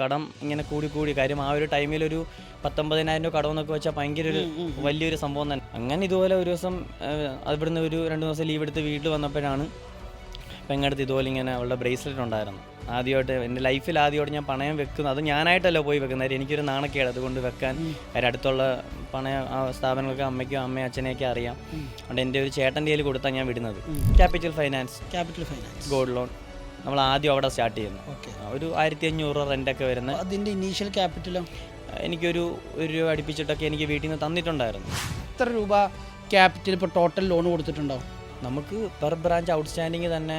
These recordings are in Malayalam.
കടം ഇങ്ങനെ കൂടി കാര്യം ആ ഒരു ടൈമിലൊരു 19,000 രൂപ കടമെന്നൊക്കെ വെച്ചാൽ ഭയങ്കര ഒരു വലിയൊരു സംഭവം തന്നെ. അങ്ങനെ ഇതുപോലെ ഒരു ദിവസം അവിടുന്ന് ഒരു 2 ദിവസം ലീവ് എടുത്ത് വീട്ടിൽ വന്നപ്പോഴാണ് പെങ്ങടുത്ത് ഇതുപോലെ ഇങ്ങനെ അവളുടെ ബ്രേസ്ലെറ്റ് ഉണ്ടായിരുന്നു. ആദ്യമായിട്ട് എൻ്റെ ലൈഫിൽ ആദ്യമായിട്ട് ഞാൻ പണയം വെക്കുന്നത്, അത് ഞാനായിട്ടല്ല പോയി വെക്കുന്നത്, എനിക്കൊരു നാണക്കേട് അതുകൊണ്ട് വെക്കാൻ. കാര്യം അടുത്തുള്ള പണയ സ്ഥാപനങ്ങൾക്ക് അമ്മയും അച്ഛനെയൊക്കെ അറിയാം. അതുകൊണ്ട് എൻ്റെ ഒരു ചേട്ടൻ്റെ കയ്യിൽ കൊടുത്താൽ ഞാൻ വിടുന്നത്. ക്യാപിറ്റൽ ഫൈനാൻസ് ഗോൾഡ് ലോൺ നമ്മൾ ആദ്യം അവിടെ സ്റ്റാർട്ട് ചെയ്യുന്നു. ഒരു 1,500 രൂപ റെൻ്റൊക്കെ വരുന്നത്. അതിൻ്റെ ഇനീഷ്യൽ ക്യാപിറ്റലോ എനിക്കൊരു രൂപ അടുപ്പിച്ചിട്ടൊക്കെ എനിക്ക് വീട്ടിൽ നിന്ന് തന്നിട്ടുണ്ടായിരുന്നു. എത്ര രൂപ ക്യാപിറ്റൽ ഇപ്പോൾ ടോട്ടൽ ലോൺ കൊടുത്തിട്ടുണ്ടാവും? നമുക്ക് പെർ ബ്രാഞ്ച് ഔട്ട്സ്റ്റാൻഡിങ് തന്നെ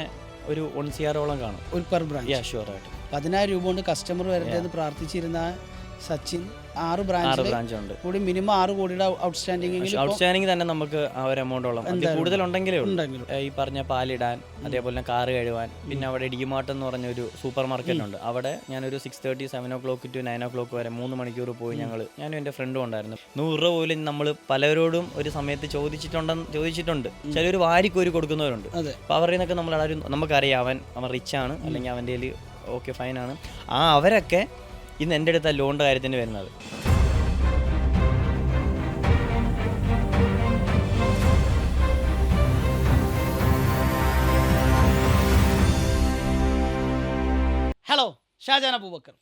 ഒരു 1 CR കാണും ഒരു പെർ ബ്രാഞ്ച്. ഷുവറായിട്ട് 10,000 രൂപ കൊണ്ട് കസ്റ്റമർ വരട്ടെ എന്ന് പ്രാർത്ഥിച്ചിരുന്ന സച്ചിൻ 6 ബ്രാഞ്ച് ഉണ്ട് കൂടി മിനിമം 6 കോടിയുടെ ഔട്ട്സ്റ്റാൻഡിങ് തന്നെ നമുക്ക് ആ ഒരു എമൗണ്ടോളം കൂടുതലുണ്ടെങ്കിലേ ഉള്ളൂ. ഈ പറഞ്ഞ പാലിടാൻ, അതേപോലെ തന്നെ കാറ് കഴുവാൻ, പിന്നെ അവിടെ ഡിമാർട്ട് എന്ന് പറഞ്ഞൊരു സൂപ്പർ മാർക്കറ്റ് ഉണ്ട്. അവിടെ ഞാനൊരു 6:30 7 o'clock to 9 o'clock വരെ 3 മണിക്കൂർ പോയി ഞാനും എൻ്റെ ഫ്രണ്ടും ഉണ്ടായിരുന്നു. 100 രൂപ പോലും നമ്മൾ പലരോടും ഒരു സമയത്ത് ചോദിച്ചിട്ടുണ്ട്. ചിലർ വാരിക്കോരി കൊടുക്കുന്നവരുണ്ട്. അപ്പോൾ അവരിൽ നിന്നൊക്കെ നമുക്കറിയാം അവൻ റിച്ചാണ്, അല്ലെങ്കിൽ അവൻ്റെ കയ്യിൽ ഓക്കെ ഫൈനാണ്. അവരൊക്കെ ഇന്ന് എൻ്റെ അടുത്ത ലോണിൻ്റെ കാര്യത്തിന് വരുന്നത്. ഹലോ, ഷാജാൻ അബൂബക്കർ.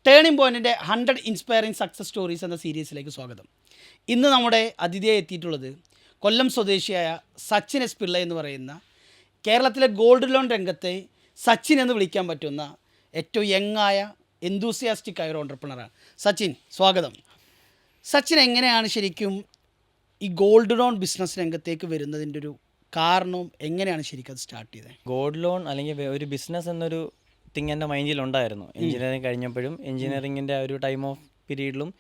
ടേണിംഗ് പോയിൻറ്റിൻ്റെ 100 ഇൻസ്പയറിംഗ് സക്സസ് സ്റ്റോറീസ് എന്ന സീരീസിലേക്ക് സ്വാഗതം. ഇന്ന് നമ്മുടെ അതിഥിയായി എത്തിയിട്ടുള്ളത് കൊല്ലം സ്വദേശിയായ സച്ചിൻ എസ് പിള്ള എന്ന് പറയുന്ന കേരളത്തിലെ ഗോൾഡ് ലോൺ രംഗത്തെ സച്ചിൻ എന്ന് വിളിക്കാൻ പറ്റുന്ന ഏറ്റവും യങ്ങായ എന്തൂസിയാസ്റ്റിക് ആയ ഒരു ഓൺട്രപ്രണറാണ്. സച്ചിൻ, സ്വാഗതം. സച്ചിൻ എങ്ങനെയാണ് ശരിക്കും ഈ ഗോൾഡ് ലോൺ ബിസിനസ് രംഗത്തേക്ക് വരുന്നതിൻ്റെ ഒരു കാരണവും എങ്ങനെയാണ് ശരിക്കും അത് സ്റ്റാർട്ട് ചെയ്തത്? ഗോൾഡ് ലോൺ അല്ലെങ്കിൽ ഒരു ബിസിനസ് എന്നൊരു തിങ് എൻ്റെ മൈൻഡിലുണ്ടായിരുന്നു. എഞ്ചിനീയറിംഗ് കഴിഞ്ഞപ്പോഴും എഞ്ചിനീയറിങ്ങിൻ്റെ ഒരു ടൈം ഓഫ് പീരീഡിലും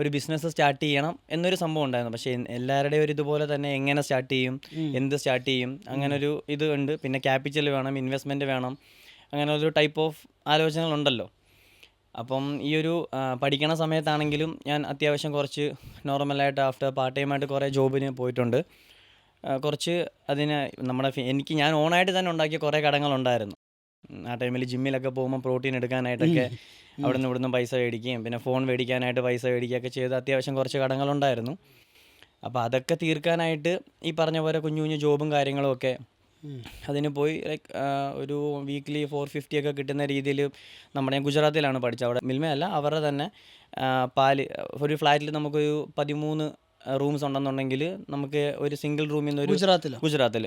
ഒരു ബിസിനസ് സ്റ്റാർട്ട് ചെയ്യണം എന്നൊരു സംഭവം ഉണ്ടായിരുന്നു. പക്ഷേ എല്ലാവരുടെയും ഒരു ഇതുപോലെ തന്നെ എങ്ങനെ സ്റ്റാർട്ട് ചെയ്യും, എന്ത് സ്റ്റാർട്ട് ചെയ്യും, അങ്ങനൊരു ഇത് ഉണ്ട്. പിന്നെ ക്യാപിറ്റൽ വേണം, ഇൻവെസ്റ്റ്മെൻറ്റ് വേണം, അങ്ങനെ ഒരു ടൈപ്പ് ഓഫ് ആലോചനകളുണ്ടല്ലോ. അപ്പം ഈ ഒരു പഠിക്കണ സമയത്താണെങ്കിലും ഞാൻ അത്യാവശ്യം കുറച്ച് നോർമലായിട്ട് ആഫ്റ്റർ പാർട്ട് ടൈമായിട്ട് കുറേ ജോബിന് പോയിട്ടുണ്ട്. കുറച്ച് അതിന് ഞാൻ ഓണായിട്ട് തന്നെ ഉണ്ടാക്കിയ കുറേ കടങ്ങളുണ്ടായിരുന്നു. ആ ടൈമിൽ ജിമ്മിലൊക്കെ പോകുമ്പോൾ പ്രോട്ടീൻ എടുക്കാനായിട്ടൊക്കെ അവിടെ നിന്ന് ഇവിടുന്ന് പൈസ മേടിക്കുകയും പിന്നെ ഫോൺ മേടിക്കാനായിട്ട് പൈസ മേടിക്കുകയൊക്കെ ചെയ്ത് അത്യാവശ്യം കുറച്ച് കടങ്ങളുണ്ടായിരുന്നു. അപ്പോൾ അതൊക്കെ തീർക്കാനായിട്ട് ഈ പറഞ്ഞ പോലെ കുഞ്ഞു ജോബും കാര്യങ്ങളും ഒക്കെ അതിന് പോയി. ലൈക്ക് ഒരു വീക്ക്ലി 450 ഒക്കെ കിട്ടുന്ന രീതിയിൽ ഞാൻ ഗുജറാത്തിലാണ് പഠിച്ചത്. അവിടെ മിൽമയല്ല, അവരുടെ തന്നെ പാല് ഒരു ഫ്ലാറ്റിൽ നമുക്കൊരു 13 റൂംസ് ഉണ്ടെന്നുണ്ടെങ്കിൽ നമുക്ക് ഒരു സിംഗിൾ റൂമിൽ നിന്ന് ഗുജറാത്തിൽ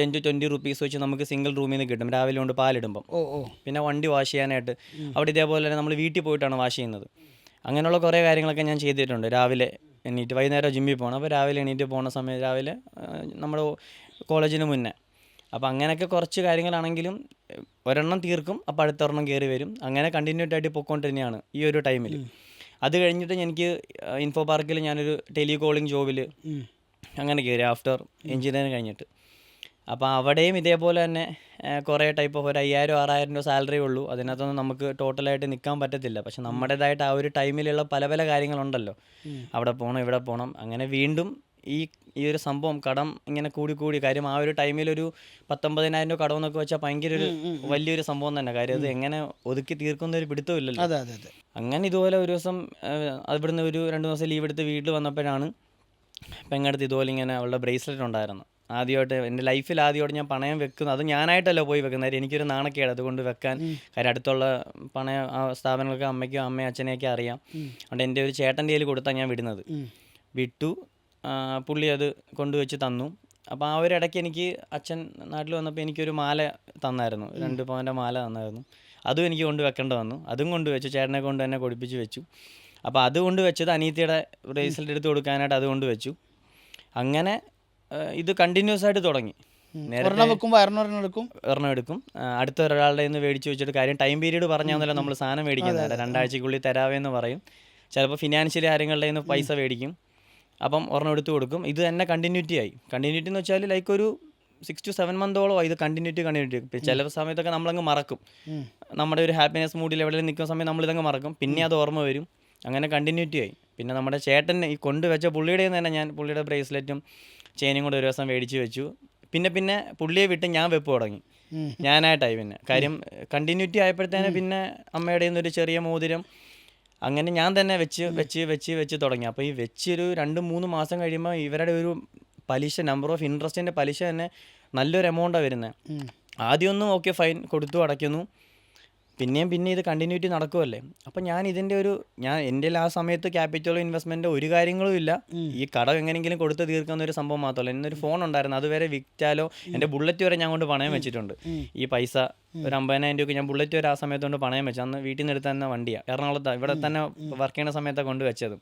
10 to 20 rupees വെച്ച് നമുക്ക് സിംഗിൾ റൂമിൽ നിന്ന് കിട്ടും രാവിലെ കൊണ്ട് പാലിടുമ്പം. പിന്നെ വണ്ടി വാഷ് ചെയ്യാനായിട്ട് അവിടെ ഇതേപോലെ തന്നെ നമ്മൾ വീട്ടിൽ പോയിട്ടാണ് വാഷ് ചെയ്യുന്നത്. അങ്ങനെയുള്ള കുറേ കാര്യങ്ങളൊക്കെ ഞാൻ ചെയ്തിട്ടുണ്ട്. രാവിലെ എണീറ്റ് വൈകുന്നേരം ജിമ്മിൽ പോകണം. അപ്പോൾ രാവിലെ എണീറ്റ് പോകുന്ന സമയത്ത് രാവിലെ നമ്മുടെ കോളേജിന് മുന്നേ. അപ്പോൾ അങ്ങനെയൊക്കെ കുറച്ച് കാര്യങ്ങളാണെങ്കിലും ഒരെണ്ണം തീർക്കും, അപ്പോൾ അടുത്തൊരെണ്ണം കയറി വരും. അങ്ങനെ കണ്ടിന്യൂറ്റി ആയിട്ട് പോയിക്കൊണ്ടിരുന്നതാണ് ഈ ഒരു ടൈമിൽ. അത് കഴിഞ്ഞിട്ട് എനിക്ക് ഇൻഫോ പാർക്കിൽ ഞാനൊരു ടെലികോളിംഗ് ജോബിൽ അങ്ങനെ കയറി ആഫ്റ്റർ എഞ്ചിനീയറിംഗ് കഴിഞ്ഞിട്ട്. അപ്പോൾ അവിടെയും ഇതേപോലെ തന്നെ കുറേ ടൈപ്പ് ഓഫ് ഒരു 5,000-6,000 രൂപ സാലറി ഉള്ളൂ. അതിനകത്തൊന്നും നമുക്ക് ടോട്ടലായിട്ട് നിൽക്കാൻ പറ്റത്തില്ല. പക്ഷെ നമ്മുടേതായിട്ട് ആ ഒരു ടൈമിലുള്ള പല കാര്യങ്ങളുണ്ടല്ലോ, അവിടെ പോകണം ഇവിടെ പോകണം. അങ്ങനെ വീണ്ടും ഈ ഒരു സംഭവം കടം ഇങ്ങനെ കൂടി കാര്യം ആ ഒരു ടൈമിലൊരു 19,000 രൂപ കടമെന്നൊക്കെ വെച്ചാൽ ഭയങ്കര ഒരു വലിയൊരു സംഭവം തന്നെ. കാര്യം അത് എങ്ങനെ ഒതുക്കി തീർക്കുന്ന ഒരു പിടുത്തമില്ലല്ലോ. അങ്ങനെ ഇതുപോലെ ഒരു ദിവസം അവിടുന്ന് ഒരു 2 ദിവസം ലീവ് എടുത്ത് വീട്ടിൽ വന്നപ്പോഴാണ് പെങ്ങടുത്ത് ഇതുപോലെ ഇങ്ങനെ അവളുടെ ബ്രേസ്ലെറ്റ് ഉണ്ടായിരുന്നു. ആദ്യമായിട്ട് എൻ്റെ ലൈഫിൽ ആദ്യമായിട്ട് ഞാൻ പണയം വെക്കുന്നത്, അത് ഞാനായിട്ടല്ല പോയി വെക്കുന്നത്, എനിക്കൊരു നാണക്കേട് അതുകൊണ്ട് വെക്കാൻ. കാര്യം അടുത്തുള്ള പണയ സ്ഥാപനങ്ങൾക്ക് അമ്മയും അച്ഛനെയൊക്കെ അറിയാം. അതുകൊണ്ട് എൻ്റെ ഒരു ചേട്ടൻ്റെ കയ്യിൽ കൊടുത്താൽ ഞാൻ വിട്ടു. പുള്ളി അത് കൊണ്ടുവച്ച് തന്നു. അപ്പോൾ ആ ഒരു ഇടയ്ക്ക് എനിക്ക് അച്ഛൻ നാട്ടിൽ വന്നപ്പോൾ എനിക്കൊരു മാല തന്നായിരുന്നു, 2 പവൻ്റെ മാല തന്നായിരുന്നു. അതും എനിക്ക് കൊണ്ട് വെക്കേണ്ട വന്നു. അതും കൊണ്ട് വെച്ചു, ചേട്ടനെ കൊണ്ട് തന്നെ കൊടുപ്പിച്ച് വെച്ചു. അപ്പോൾ അത് കൊണ്ട് വെച്ചത് അനീത്തിയുടെ ബ്രേസ്ലെറ്റ് എടുത്ത് കൊടുക്കാനായിട്ട് അത് കൊണ്ട് വെച്ചു. അങ്ങനെ ഇത് കണ്ടിന്യൂസ് ആയിട്ട് തുടങ്ങി. ഒരെണ്ണം എടുക്കും, അടുത്ത ഒരാളുടെ നിന്ന് മേടിച്ച് വെച്ചിട്ട്. കാര്യം ടൈം പീരീഡ് പറഞ്ഞാൽ നമ്മൾ സാധനം മേടിക്കുന്നത് 2 ആഴ്ചക്കുള്ളിൽ തരാവേന്ന് പറയും. ചിലപ്പോൾ ഫിനാൻഷ്യലി ആരെങ്ങളുടെ നിന്ന് പൈസ മേടിക്കും. അപ്പം ഒരെണ്ണം എടുത്ത് കൊടുക്കും. ഇത് തന്നെ കണ്ടിന്യൂറ്റി എന്ന് വെച്ചാൽ ലൈക്ക് ഒരു 6 to 7 monthോളം ഇത് കണ്ടിന്യൂറ്റി. ചില സമയത്തൊക്കെ നമ്മളങ്ങ് മറക്കും. നമ്മുടെ ഒരു ഹാപ്പിനെസ് മൂഡിൽ എവിടെയെങ്കിലും നിൽക്കുന്ന സമയത്ത് നമ്മളിതങ്ങ് മറക്കും. പിന്നെ അത് ഓർമ്മ വരും. അങ്ങനെ കണ്ടിന്യൂറ്റി ആയി. പിന്നെ നമ്മുടെ ചേട്ടൻ ഈ കൊണ്ടുവച്ച പുള്ളിയുടെ തന്നെ ഞാൻ പുള്ളിയുടെ ബ്രേസ്ലെറ്റും ചെയിനും കൂടെ ഒരു ദിവസം മേടിച്ച് വെച്ചു. പിന്നെ പിന്നെ പുള്ളിയെ വിട്ട് ഞാൻ വെപ്പ് തുടങ്ങി. ഞാനായിട്ടായി പിന്നെ കാര്യം കണ്ടിന്യൂറ്റി ആയപ്പോഴത്തേനെ പിന്നെ അമ്മയുടെ നിന്നൊരു ചെറിയ മോതിരം അങ്ങനെ ഞാൻ തന്നെ വെച്ച് തുടങ്ങി. അപ്പോൾ ഈ വെച്ചൊരു 2-3 മാസം കഴിയുമ്പോൾ ഇവരുടെ ഒരു പലിശ നമ്പർ ഓഫ് ഇൻട്രസ്റ്റിൻ്റെ പലിശ തന്നെ നല്ലൊരു എമൗണ്ടാണ് വരുന്നത്. ആദ്യമൊന്നും ഓക്കെ ഫൈൻ കൊടുത്തു അടയ്ക്കുന്നു, പിന്നെ ഇത് കണ്ടിന്യൂറ്റി നടക്കുമല്ലേ. അപ്പം ഞാൻ എൻ്റെ ആ സമയത്ത് ക്യാപിറ്റലോ ഇൻവെസ്റ്റ്മെൻറ്റോ ഒരു കാര്യങ്ങളും ഇല്ല. ഈ കടം എങ്ങനെയെങ്കിലും കൊടുത്ത് തീർക്കുന്ന ഒരു സംഭവം മാത്രമല്ല. എന്നൊരു ഫോൺ ഉണ്ടായിരുന്നു, അതുവരെ വിറ്റാലോ എൻ്റെ ബുള്ളറ്റ് വരെ ഞാൻ കൊണ്ട് പണയം വെച്ചിട്ടുണ്ട്. ഈ പൈസ ഒരു 50,000 രൂപയ്ക്ക് ഞാൻ ബുള്ളറ്റ് വരെ ആ സമയത്ത് കൊണ്ട് പണയം വെച്ചു. അന്ന് വീട്ടിൽ നിന്ന് എടുത്ത് തന്നെ വണ്ടിയാണ്, എറണാകുളത്താണ്, ഇവിടെ തന്നെ വർക്ക് ചെയ്യുന്ന സമയത്താണ് കൊണ്ട് വെച്ചത്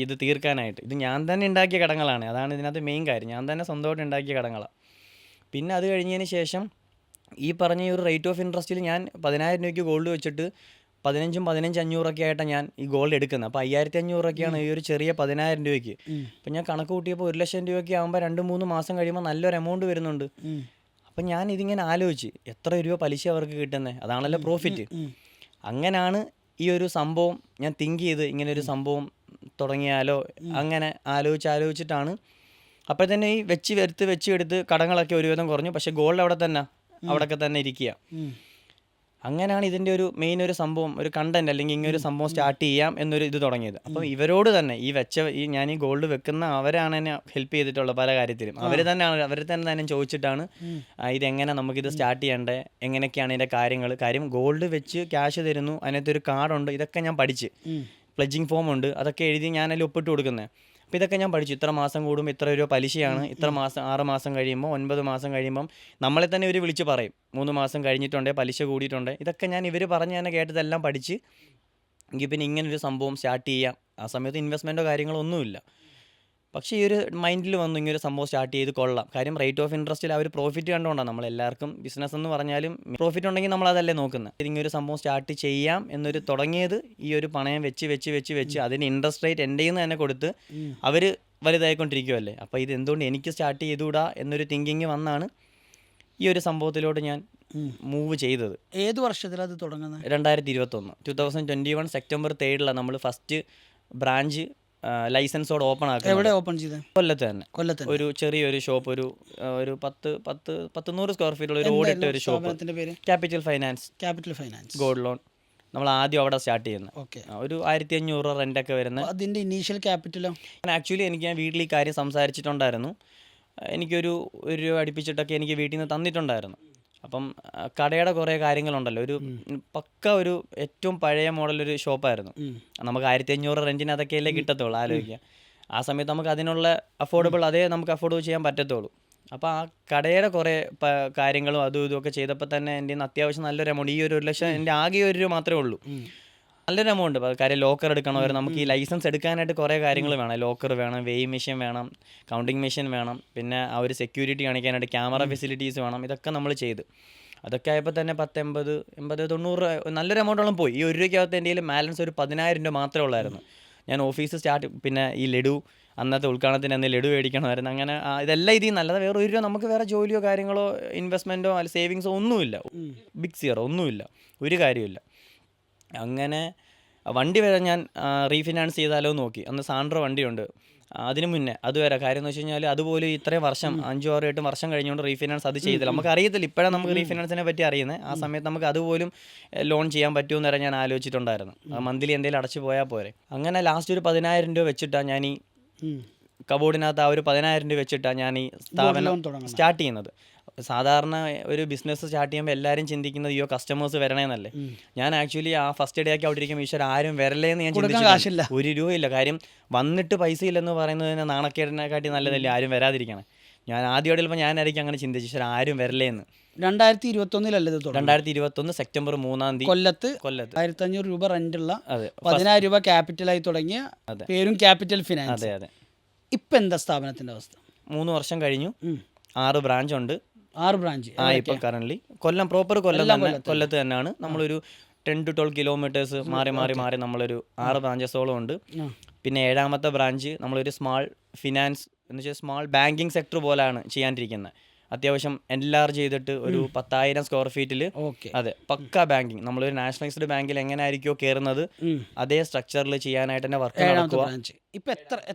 ഇത് തീർക്കാനായിട്ട്. ഇത് ഞാൻ തന്നെ ഉണ്ടാക്കിയ കടങ്ങളാണ്, അതാണ് ഇതിനകത്ത് മെയിൻ കാര്യം. ഞാൻ തന്നെ സ്വന്തമായിട്ട് ഉണ്ടാക്കിയ കടങ്ങളാണ്. പിന്നെ അത് കഴിഞ്ഞതിന് ശേഷം ഈ പറഞ്ഞ ഈ ഒരു റേറ്റ് ഓഫ് ഇൻട്രസ്റ്റിൽ ഞാൻ 10,000 രൂപയ്ക്ക് ഗോൾഡ് വെച്ചിട്ട് 15,500 ആയിട്ടാണ് ഞാൻ ഈ ഗോൾഡ് എടുക്കുന്നത്. അപ്പോൾ 5,500 ഈ ഒരു ചെറിയ 10,000 രൂപയ്ക്ക്. അപ്പം ഞാൻ കണക്ക് കൂട്ടിയപ്പോൾ 1,00,000 രൂപയ്ക്ക് ആകുമ്പോൾ 2-3 മാസം കഴിയുമ്പോൾ നല്ലൊരു എമൗണ്ട് വരുന്നുണ്ട്. അപ്പം ഞാൻ ഇതിങ്ങനെ ആലോചിച്ച് എത്ര രൂപ പലിശ അവർക്ക് കിട്ടുന്നത്, അതാണല്ലോ പ്രോഫിറ്റ്. അങ്ങനെയാണ് ഈ ഒരു സംഭവം ഞാൻ തിങ്ക് ചെയ്ത് ഇങ്ങനെ ഒരു സംഭവം തുടങ്ങിയാലോ അങ്ങനെ ആലോചിച്ചിട്ടാണ്. അപ്പോൾ തന്നെ ഈ വെച്ചെടുത്ത് കടങ്ങളൊക്കെ ഒരുവിധം കുറഞ്ഞു. പക്ഷേ ഗോൾഡ് അവിടെയൊക്കെ തന്നെ ഇരിക്കുക. അങ്ങനെയാണ് ഇതിൻ്റെ ഒരു മെയിൻ ഒരു സംഭവം, ഒരു കണ്ടന്റ് അല്ലെങ്കിൽ ഇങ്ങനെ ഒരു സംഭവം സ്റ്റാർട്ട് ചെയ്യാം എന്നൊരു ഇത് തുടങ്ങിയത്. അപ്പം ഇവരോട് തന്നെ ഞാൻ ഈ ഗോൾഡ് വെക്കുന്ന അവരാണ് എന്നെ ഹെൽപ്പ് ചെയ്തിട്ടുള്ളത് പല കാര്യത്തിലും. അവരെ തന്നെ ചോദിച്ചിട്ടാണ് ഇതെങ്ങനെ നമുക്കിത് സ്റ്റാർട്ട് ചെയ്യേണ്ടത്, എങ്ങനെയൊക്കെയാണ് ഇതിൻ്റെ കാര്യം ഗോൾഡ് വെച്ച് ക്യാഷ് തരുന്നു, അതിനകത്തൊരു കാർഡുണ്ട്, ഇതൊക്കെ ഞാൻ പഠിച്ച്, പ്ലെഡ്ജിങ് ഫോം ഉണ്ട്, അതൊക്കെ എഴുതി ഞാനതിൽ ഒപ്പിട്ട് കൊടുക്കുന്നത്. അപ്പോൾ ഇതൊക്കെ ഞാൻ പഠിച്ചു. ഇത്ര മാസം കൂടുമ്പോൾ ഇത്ര രൂപ പലിശയാണ്, ഇത്ര മാസം 6 മാസം കഴിയുമ്പോൾ 9 മാസം കഴിയുമ്പം നമ്മളെ തന്നെ ഇവർ വിളിച്ച് പറയും 3 മാസം കഴിഞ്ഞിട്ടുണ്ട്, പലിശ കൂടിയിട്ടുണ്ട്. ഇതൊക്കെ ഞാൻ ഇവർ പറഞ്ഞ് തന്നെ കേട്ടതെല്ലാം പഠിച്ച് എങ്കിൽ പിന്നെ ഇങ്ങനൊരു സംഭവം സ്റ്റാർട്ട് ചെയ്യാം. ആ സമയത്ത് ഇൻവെസ്റ്റ്മെൻറ്റോ കാര്യങ്ങളോ ഒന്നുമില്ല. പക്ഷേ ഈ ഒരു മൈൻഡിൽ വന്നു ഇങ്ങനൊരു സംഭവം സ്റ്റാർട്ട് ചെയ്ത് കൊള്ളാം. കാര്യം റേറ്റ് ഓഫ് ഇൻട്രസ്റ്റിൽ ആ ഒരു പ്രോഫിറ്റ് കണ്ടുകൊണ്ടാണ് നമ്മളെല്ലാവർക്കും ബിസിനസ് എന്ന് പറഞ്ഞാലും പ്രോഫിറ്റ് ഉണ്ടെങ്കിൽ നമ്മളതല്ലേ നോക്കുന്നത്. ഇങ്ങനൊരു സംഭവം സ്റ്റാർട്ട് ചെയ്യാം എന്നൊരു തുടങ്ങിയത് ഈ ഒരു പണയം വെച്ച് അതിന് ഇൻട്രസ്റ്റ് റേറ്റ് എൻ്റെ നിന്ന് തന്നെ കൊടുത്ത് അവർ വലുതായിക്കൊണ്ടിരിക്കുമല്ലേ. അപ്പോൾ ഇത് എന്തുകൊണ്ട് എനിക്ക് സ്റ്റാർട്ട് ചെയ്തുകൂടാ എന്നൊരു തിങ്കിങ് വന്നാണ് ഈ ഒരു സംഭവത്തിലോട്ട് ഞാൻ മൂവ് ചെയ്തത്. ഏത് വർഷത്തിലത് തുടങ്ങുന്നത്? 2021 സെപ്റ്റംബർ 3 നമ്മൾ ഫസ്റ്റ് ബ്രാഞ്ച് ലൈസൻസോട് ഓപ്പൺ ആക്കുക. എവിടെ ഓപ്പൺ ചെയ്തത്? കൊല്ലത്ത് തന്നെ ഒരു ചെറിയൊരു ഷോപ്പ്, ഒരു 100 സ്ക്വയർ ഫീറ്റുള്ള ഒരു ഓടിട്ട ഒരു shop. Capital finance gold loan. നമ്മൾ ആദ്യം അവിടെ സ്റ്റാർട്ട് ചെയ്യുന്നത്. ഒരു 1,500 രൂപ റെൻ്റൊക്കെ വരുന്നത്. അതിൻ്റെ ഇനീഷ്യൽ ക്യാപിറ്റലോ? ആക്ച്വലി ഞാൻ വീട്ടിൽ ഈ കാര്യം സംസാരിച്ചിട്ടുണ്ടായിരുന്നു. എനിക്കൊരു രൂപ അടുപ്പിച്ചിട്ടൊക്കെ എനിക്ക് വീട്ടിൽ നിന്ന് തന്നിട്ടുണ്ടായിരുന്നു. അപ്പം കടയുടെ കുറേ കാര്യങ്ങളുണ്ടല്ലോ, ഒരു പക്ക ഒരു ഏറ്റവും പഴയ മോഡലൊരു ഷോപ്പായിരുന്നു. നമുക്ക് 1,500 റെൻറ്റിന് അതൊക്കെയല്ലേ കിട്ടത്തുള്ളൂ, ആലോചിക്കുക. ആ സമയത്ത് നമുക്ക് അതിനുള്ള നമുക്ക് അഫോർഡ് ചെയ്യാൻ പറ്റത്തുള്ളൂ. അപ്പോൾ ആ കടയുടെ കുറേ കാര്യങ്ങളും അതും ഇതുമൊക്കെ ചെയ്തപ്പോൾ തന്നെ എൻ്റെ അത്യാവശ്യം നല്ലൊരു എമൗണ്ട്, ഈ 1,00,000 എൻ്റെ ആകെ 1 രൂപ മാത്രമേ ഉള്ളൂ. നല്ലൊരു എമൗണ്ട്. കാര്യം ലോക്കർ എടുക്കണമായിരുന്നു, നമുക്ക് ഈ ലൈസൻസ് എടുക്കാനായിട്ട് കുറേ കാര്യങ്ങൾ വേണം. ലോക്കർ വേണം, വെയിങ് മെഷീൻ വേണം, കൗണ്ടിങ് മെഷീൻ വേണം, പിന്നെ ആ ഒരു സെക്യൂരിറ്റി കാണിക്കാനായിട്ട് ക്യാമറ ഫെസിലിറ്റീസ് വേണം. ഇതൊക്കെ നമ്മൾ ചെയ്ത് അതൊക്കെ ആയപ്പോൾ തന്നെ 10, 80, 90 നല്ലൊരു എമൗണ്ടോളം പോയി. ഈ 1 രൂപയ്ക്കകത്ത് എൻ്റെ കയ്യിൽ ബാലൻസ് ഒരു 10,000 രൂപ മാത്രമേ ഉള്ളായിരുന്നു. ഞാൻ ഓഫീസ് പിന്നെ ഈ ലഡു, അന്നത്തെ ഉദ്ഘാടനത്തിന് അന്ന് ലഡു മേടിക്കണമായിരുന്നു. അങ്ങനെ ഇതെല്ലാം ഇതിൽ നല്ലത്. വേറെ 1 രൂപ നമുക്ക് വേറെ ജോലിയോ കാര്യങ്ങളോ ഇൻവെസ്റ്റ്മെൻറ്റോ അല്ലെങ്കിൽ സേവിങ്സോ ഒന്നുമില്ല. ബിഗ് സീറോ, ഒന്നുമില്ല, ഒരു കാര്യമില്ല. അങ്ങനെ വണ്ടി വരെ ഞാൻ റീഫിനാൻസ് ചെയ്താലോ നോക്കി. അന്ന് സാൻഡ്രോ വണ്ടിയുണ്ട്. അതിന് മുന്നേ അതുവരെ കാര്യം എന്ന് വെച്ച് കഴിഞ്ഞാൽ അതുപോലെ ഇത്രയും വർഷം 5, 6, 8 വർഷം കഴിഞ്ഞുകൊണ്ട് റീഫിനാൻസ് അത് ചെയ്തില്ല. നമുക്ക് അറിയത്തില്ല, ഇപ്പോഴാണ് നമുക്ക് റീഫിനാൻസിനെ പറ്റി അറിയുന്നത്. ആ സമയത്ത് നമുക്ക് അതുപോലും ലോൺ ചെയ്യാൻ പറ്റുമെന്ന് വരെ ഞാൻ ആലോചിച്ചിട്ടുണ്ടായിരുന്നു. മന്ത്ലി എന്തെങ്കിലും അടച്ചു പോയാൽ പോരെ. അങ്ങനെ ലാസ്റ്റ് ഒരു 10,000 രൂപ വെച്ചിട്ടാണ് ഞാൻ ഈ കബോർഡിനകത്ത് ആ ഒരു 10,000 രൂപ വെച്ചിട്ടാണ് ഞാൻ ഈ സ്ഥാപനം സ്റ്റാർട്ട് ചെയ്യുന്നത്. സാധാരണ ഒരു ബിസിനസ് സ്റ്റാർട്ട് ചെയ്യുമ്പോൾ എല്ലാവരും ചിന്തിക്കുന്നത് കസ്റ്റമേഴ്സ് വരണേന്നല്ലേ. ഞാൻ ആക്ച്വലി ആ ഫസ്റ്റ് ഡേ ആക്കി അവിടെ ഇരിക്കുമ്പോൾ ഈശ്വര ആരും വരല്ലേന്ന് ഞാൻ ചിന്തിച്ചില്ല. 1 രൂപയില്ല. കാര്യം വന്നിട്ട് പൈസ ഇല്ലെന്ന് പറയുന്നതിന് നാണക്കേടിനെക്കാട്ടി നല്ലതല്ലേ ആരും വരാതിരിക്കണം. ഞാൻ ആദ്യം ഇടുമ്പോൾ ഞാനായിരിക്കും അങ്ങനെ ചിന്തിച്ചു, ഈശ്വര ആരും വരല്ലേന്ന്. 2021 സെപ്റ്റംബർ 3 കൊല്ലത്ത് 1,500 രൂപ റെന്റുള്ള 10,000 രൂപ ക്യാപിറ്റലായി തുടങ്ങിയ പേരും ക്യാപിറ്റൽ ഫിനാൻസ്. അതെ. ഇപ്പം എന്താ സ്ഥാപനത്തിന്റെ അവസ്ഥ? 3 വർഷം കഴിഞ്ഞു. 6 ബ്രാഞ്ച് ഉണ്ട്. 6 ബ്രാഞ്ച് ഇപ്പം കറന്റ് കൊല്ലത്ത് തന്നെയാണ്. നമ്മളൊരു 10 to 12 കിലോമീറ്റേഴ്സ് മാറി നമ്മളൊരു 6 ബ്രാഞ്ചസോളം ഉണ്ട്. പിന്നെ 7ാമത്തെ ബ്രാഞ്ച് നമ്മളൊരു സ്മാൾ ഫിനാൻസ് എന്ന് വെച്ചാൽ സ്മാൾ ബാങ്കിങ് സെക്ടർ പോലെയാണ് ചെയ്യാനിരിക്കുന്നത്. അത്യാവശ്യം എൻലാർജ് ചെയ്തിട്ട് ഒരു 10,000 സ്ക്വയർ ഫീറ്റിൽ. അതെ, പക്ക ബാങ്കിങ്. നമ്മളൊരു നാഷണലൈസ്ഡ് ബാങ്കിൽ എങ്ങനെ ആയിരിക്കുമോ കയറുന്നത് അതേ സ്ട്രക്ചറിൽ ചെയ്യാനായിട്ട് തന്നെ വർക്ക് നടക്കുക. ഇപ്പം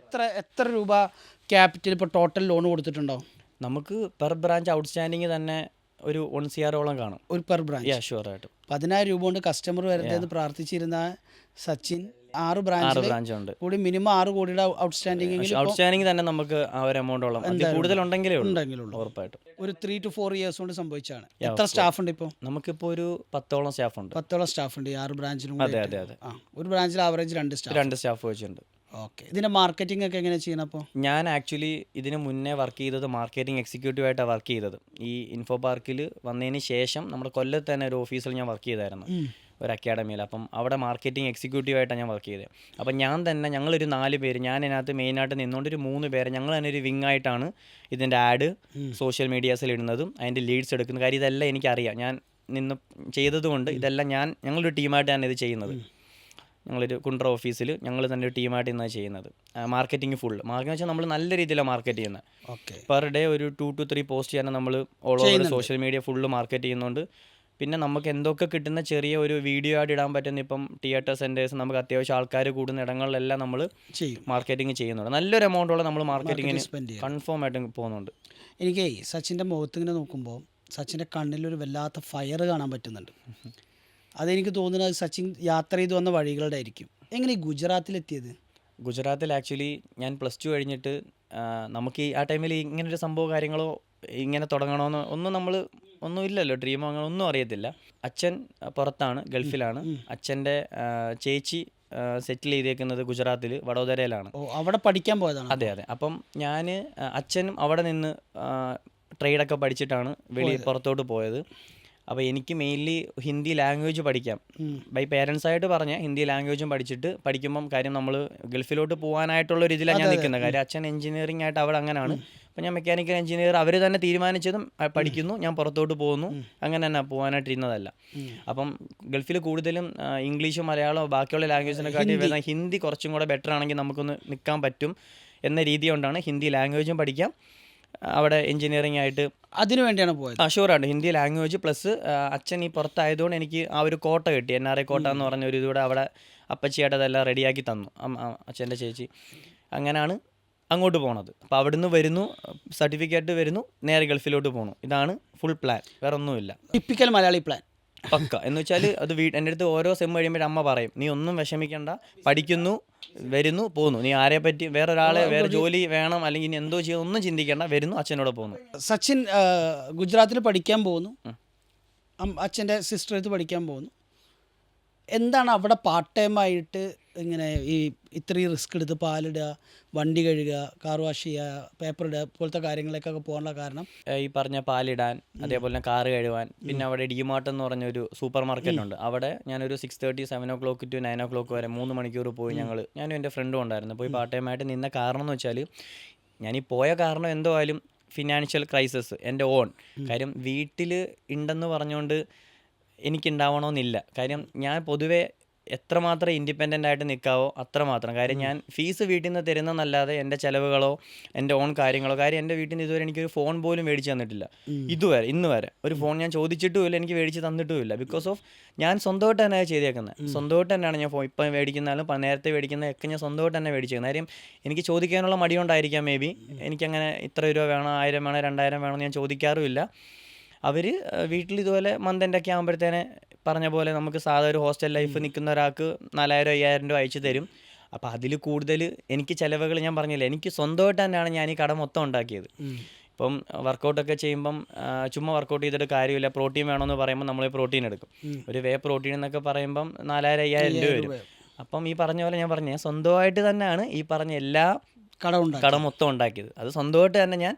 എത്ര രൂപ ക്യാപിറ്റൽ ഇപ്പോൾ ടോട്ടൽ ലോൺ കൊടുത്തിട്ടുണ്ടോ? നമുക്ക് പെർ ബ്രാഞ്ച് ഔട്ട്സ്റ്റാൻഡിങ് തന്നെ ഒരു 1 CR കാണും. ഒരു പെർ ബ്രാഞ്ച്. ഷുവറായിട്ടും 10,000 രൂപ കൊണ്ട് കസ്റ്റമർ വരരുതെന്ന് പ്രാർത്ഥിച്ചിരുന്ന സച്ചിൻ 6 ബ്രാഞ്ച് ഉണ്ട് കൂടി മിനിമം 6 കോടിയുടെ ഔട്ട്സ്റ്റാൻഡിങ് തന്നെ നമുക്ക് ആ ഒരു എമൗണ്ടോളം കൂടുതലുണ്ടെങ്കിലേ ഉണ്ടെങ്കിലുള്ളൂ. ഉറപ്പായിട്ടും ഒരു 3 to 4 years കൊണ്ട് സംഭവിച്ചാണ്. എത്ര സ്റ്റാഫ് ഉണ്ട് ഇപ്പോൾ? നമുക്കിപ്പോൾ ഒരു 10ഓളം സ്റ്റാഫ് ഉണ്ട്. 10ഓളം സ്റ്റാഫ് ഉണ്ട് ഈ 6 ബ്രാഞ്ചിലും. അതെ. ഒരു ബ്രാഞ്ചിൽ ആവറേജ് 2 സ്റ്റാഫ് വെച്ചിട്ടുണ്ട്. ഓക്കെ. ഇതിന്റെ മാർക്കറ്റിംഗ് ഒക്കെ എങ്ങനെ ചെയ്യണം? അപ്പോൾ ഞാൻ ആക്ച്വലി ഇതിന് മുന്നേ വർക്ക് ചെയ്തത് മാർക്കറ്റിംഗ് എക്സിക്യൂട്ടീവായിട്ടാണ് വർക്ക് ചെയ്തത്. ഈ ഇൻഫോ പാർക്കിൽ വന്നതിന് ശേഷം നമ്മുടെ കൊല്ലത്ത് തന്നെ ഒരു ഓഫീസിൽ ഞാൻ വർക്ക് ചെയ്തായിരുന്നു, ഒരു അക്കാഡമിയിൽ. അപ്പം അവിടെ മാർക്കറ്റിംഗ് എക്സിക്യൂട്ടീവായിട്ടാണ് ഞാൻ വർക്ക് ചെയ്തത്. അപ്പം ഞങ്ങളൊരു 4 പേര്, ഞാൻ ഇതിനകത്ത് മെയിനായിട്ട് നിന്നുകൊണ്ട് ഒരു 3 പേര്, ഞങ്ങൾ തന്നെ ഒരു വിങ് ആയിട്ടാണ് ഇതിൻ്റെ ആഡ് സോഷ്യൽ മീഡിയാസിൽ ഇടുന്നതും അതിൻ്റെ ലീഡ്സ് എടുക്കുന്നത്. കാര്യം ഇതെല്ലാം എനിക്കറിയാം, ഞാൻ നിന്ന് ചെയ്തതുകൊണ്ട് ഇതെല്ലാം ഞങ്ങളൊരു ടീമായിട്ടാണ് ഇത് ചെയ്യുന്നത്. ഞങ്ങളൊരു കുണ്ട്ര ഓഫീസിൽ ഞങ്ങൾ തന്നെ ഒരു ടീമായിട്ട് ഇന്നാണ് ചെയ്യുന്നത്. മാർക്കറ്റിംഗ് മാർക്കറ്റിംഗ് വെച്ചാൽ നമ്മൾ നല്ല രീതിയിലാണ് മാർക്കറ്റ് ചെയ്യുന്നത്. പെർ ഡേ ഒരു 2 to 3 പോസ്റ്റ് ചെയ്യാൻ നമ്മൾ all over social media full market ചെയ്യുന്നുണ്ട്. പിന്നെ നമുക്ക് എന്തൊക്കെ കിട്ടുന്ന ചെറിയ ഒരു വീഡിയോ ആയിട്ട് ഇടാൻ പറ്റുന്ന ഇപ്പം തിയേറ്റർ സെൻറ്റേഴ്സ്, നമുക്ക് അത്യാവശ്യം ആൾക്കാർ കൂടുന്ന ഇടങ്ങളിലെല്ലാം നമ്മൾ മാർക്കറ്റിംഗ് ചെയ്യുന്നുണ്ട്. നല്ലൊരു എമൗണ്ടോളം നമ്മൾ മാർക്കറ്റിങ്ങിന് കൺഫേം ആയിട്ട് പോകുന്നുണ്ട്. എനിക്ക് സച്ചിൻ്റെ മുഖത്തിങ്ങനെ നോക്കുമ്പോൾ സച്ചിൻ്റെ കണ്ണിലൊരു വല്ലാത്ത ഫയർ കാണാൻ പറ്റുന്നുണ്ട്. അതെനിക്ക് തോന്നുന്നത് സച്ചിൻ യാത്ര ചെയ്ത് വന്ന വഴികളുടെ ആയിരിക്കും. എങ്ങനെ ഈ ഗുജറാത്തിലെത്തിയത്? ഗുജറാത്തിൽ ആക്ച്വലി ഞാൻ +2 കഴിഞ്ഞിട്ട് നമുക്ക് ആ ടൈമിൽ ഇങ്ങനൊരു സംഭവം കാര്യങ്ങളോ ഇങ്ങനെ തുടങ്ങണമെന്നോ ഒന്നും ഇല്ലല്ലോ, ഡ്രീമോ അങ്ങനെ ഒന്നും അറിയത്തില്ല. അച്ഛൻ പുറത്താണ്, ഗൾഫിലാണ്. അച്ഛൻ്റെ ചേച്ചി സെറ്റിൽ ചെയ്തേക്കുന്നത് ഗുജറാത്തിൽ വഡോദരയിലാണ്. അവിടെ പഠിക്കാൻ പോയതാണ്? അതെ. അപ്പം അച്ഛനും അവിടെ നിന്ന് ട്രേഡൊക്കെ പഠിച്ചിട്ടാണ് പുറത്തോട്ട് പോയത്. അപ്പോൾ എനിക്ക് മെയിൻലി ഹിന്ദി ലാംഗ്വേജ് പഠിക്കാം, ബൈ പേരൻസായിട്ട് പറഞ്ഞ ഹിന്ദി ലാംഗ്വേജും പഠിക്കുമ്പം കാര്യം നമ്മൾ ഗൾഫിലോട്ട് പോകാനായിട്ടുള്ള ഒരു ഇതിലാണ് ഞാൻ നിൽക്കുന്നത്. കാര്യം അച്ഛൻ എഞ്ചിനീയറിംഗ് ആയിട്ട് അവിടെ അങ്ങനെയാണ്. അപ്പോൾ ഞാൻ മെക്കാനിക്കൽ എഞ്ചിനീയർ, അവർ തന്നെ തീരുമാനിച്ചതും പഠിക്കുന്നു, ഞാൻ പുറത്തോട്ട് പോകുന്നു, അങ്ങനെ തന്നെ പോകാനായിട്ടിരുന്നതല്ല. അപ്പം ഗൾഫിൽ കൂടുതലും ഇംഗ്ലീഷും മലയാളവും ബാക്കിയുള്ള ലാംഗ്വേജിനെക്കാട്ടി വരുന്ന ഹിന്ദി കുറച്ചും കൂടെ ബെറ്റർ ആണെങ്കിൽ നമുക്കൊന്ന് നിൽക്കാൻ പറ്റും എന്ന രീതി കൊണ്ടാണ് ഹിന്ദി ലാംഗ്വേജും പഠിക്കാം, അവിടെ എഞ്ചിനീയറിംഗ് ആയിട്ട് അതിനു വേണ്ടിയാണ് പോയത്. ഷുവറാണ്. ഹിന്ദി ലാംഗ്വേജ് പ്ലസ് അച്ഛൻ ഈ പുറത്തായതുകൊണ്ട് എനിക്ക് ആ ഒരു കോട്ട കിട്ടി, NRI കോട്ട എന്ന് പറഞ്ഞ ഒരു ഇതൂടെ അവിടെ അപ്പച്ചിയായിട്ട് അതെല്ലാം റെഡിയാക്കി തന്നു അച്ഛൻ്റെ ചേച്ചി. അങ്ങനെയാണ് അങ്ങോട്ട് പോണത്. അപ്പോൾ അവിടുന്ന് വരുന്നു, സർട്ടിഫിക്കറ്റ് വരുന്നു, നേരെ ഗൾഫിലോട്ട് പോകണു. ഇതാണ് ഫുൾ പ്ലാൻ, വേറെ ഒന്നുമില്ല. ടിപ്പിക്കൽ മലയാളി പ്ലാൻ പക്ക. എന്ന് വെച്ചാൽ അത് എൻ്റെ അടുത്ത് ഓരോ സെം കഴിയുമ്പോഴും അമ്മ പറയും, നീ ഒന്നും വിഷമിക്കണ്ട, പഠിക്കുന്നു, വരുന്നു, പോകുന്നു, നീ ആരെ പറ്റി വേറെ ജോലി വേണം അല്ലെങ്കിൽ ഇനി എന്തോ ചെയ്യുന്നു ഒന്നും ചിന്തിക്കേണ്ട, വരുന്നു, അച്ഛനോട് പോകുന്നു. സച്ചിൻ ഗുജറാത്തിൽ പഠിക്കാൻ പോകുന്നു, അച്ഛൻ്റെ സിസ്റ്റർ അടുത്ത് പഠിക്കാൻ പോകുന്നു. എന്താണ് അവിടെ പാർട്ട് ടൈമായിട്ട് ഇങ്ങനെ ഈ ഇത്രയും റിസ്ക് എടുത്ത് പാലിടുക, വണ്ടി കഴുകുക, കാർ വാഷ് ചെയ്യുക, പേപ്പർ ഇടുക പോലത്തെ കാര്യങ്ങളൊക്കെ പോകാനുള്ള കാരണം? ഈ പറഞ്ഞ പാലിടാൻ, അതേപോലെ തന്നെ കാറ് കഴുകാൻ. പിന്നെ അവിടെ ഡിമാർട്ട് എന്ന് പറഞ്ഞൊരു സൂപ്പർ മാർക്കറ്റ് ഉണ്ട്. അവിടെ ഞാനൊരു 6:30 7 o'clock to 9 o'clock വരെ 3 മണിക്കൂർ പോയി ഞാനും എൻ്റെ ഫ്രണ്ടും ഉണ്ടായിരുന്നു. പോയി പാർട്ട് ടൈമായിട്ട് നിന്ന കാരണം എന്ന് വെച്ചാൽ, ഞാനീ പോയ കാരണം എന്തോ ആയാലും ഫിനാൻഷ്യൽ ക്രൈസിസ് എൻ്റെ ഓൺ. കാര്യം വീട്ടിൽ ഉണ്ടെന്ന് പറഞ്ഞുകൊണ്ട് എനിക്കുണ്ടാവണമെന്നില്ല. കാര്യം ഞാൻ പൊതുവേ എത്രമാത്രം ഇൻഡിപെൻഡൻ്റ് ആയിട്ട് നിൽക്കാവോ അത്രമാത്രം. കാര്യം ഞാൻ ഫീസ് വീട്ടിൽ നിന്ന് തരുന്നതെന്നല്ലാതെ എൻ്റെ ചിലവുകളോ എൻ്റെ ഓൺ കാര്യങ്ങളോ, കാര്യം എൻ്റെ വീട്ടിൽ നിന്ന് ഇതുവരെ എനിക്കൊരു ഫോൺ പോലും മേടിച്ച് തന്നിട്ടില്ല. ഇന്ന് വരെ ഒരു ഫോൺ ഞാൻ ചോദിച്ചിട്ടുമില്ല, എനിക്ക് മേടിച്ച് തന്നിട്ടുമില്ല. ബിക്കോസ് ഓഫ് ഞാൻ സ്വന്തമായിട്ട് തന്നെ ചെയ്തേക്കുന്നത്. സ്വന്തമായിട്ട് തന്നെയാണ് ഞാൻ ഇപ്പം മേടിക്കുന്നാലും നേരത്തെ മേടിക്കുന്നതൊക്കെ ഞാൻ സ്വന്തമായിട്ട് തന്നെ മേടിച്ചേക്കുന്നത്. കാര്യം എനിക്ക് ചോദിക്കാനുള്ള മടിയുണ്ടായിരിക്കാം, മേ ബി എനിക്കങ്ങനെ ഇത്ര രൂപ വേണം, 1000 വേണം, 2000 വേണമെന്ന് ഞാൻ ചോദിക്കാറുമില്ല. അവർ വീട്ടിൽ ഇതുപോലെ മന്തെൻ്റെയൊക്കെ ആകുമ്പോഴത്തേനെ പറഞ്ഞ പോലെ നമുക്ക് സാധാ ഒരു ഹോസ്റ്റൽ ലൈഫ് നിൽക്കുന്ന ഒരാൾക്ക് 4000 5000 രൂപ അയച്ചു തരും. അപ്പോൾ അതിൽ കൂടുതൽ എനിക്ക് ചിലവുകൾ ഞാൻ പറഞ്ഞില്ല, എനിക്ക് സ്വന്തമായിട്ട് തന്നെയാണ് ഞാൻ ഈ കട മൊത്തം ഉണ്ടാക്കിയത്. ഇപ്പം വർക്കൗട്ടൊക്കെ ചെയ്യുമ്പം ചുമ്മാ വർക്കൗട്ട് ചെയ്തിട്ട് കാര്യമില്ല, പ്രോട്ടീൻ വേണമെന്ന് പറയുമ്പോൾ നമ്മൾ പ്രോട്ടീൻ എടുക്കും. ഒരു വേ പ്രോട്ടീൻ എന്നൊക്കെ പറയുമ്പം 4000 5000 രൂപ വരും. അപ്പം ഈ പറഞ്ഞ പോലെ ഞാൻ പറഞ്ഞ സ്വന്തമായിട്ട് തന്നെയാണ് ഈ പറഞ്ഞ എല്ലാ കട മൊത്തം ഉണ്ടാക്കിയത്. അത് സ്വന്തമായിട്ട് തന്നെ ഞാൻ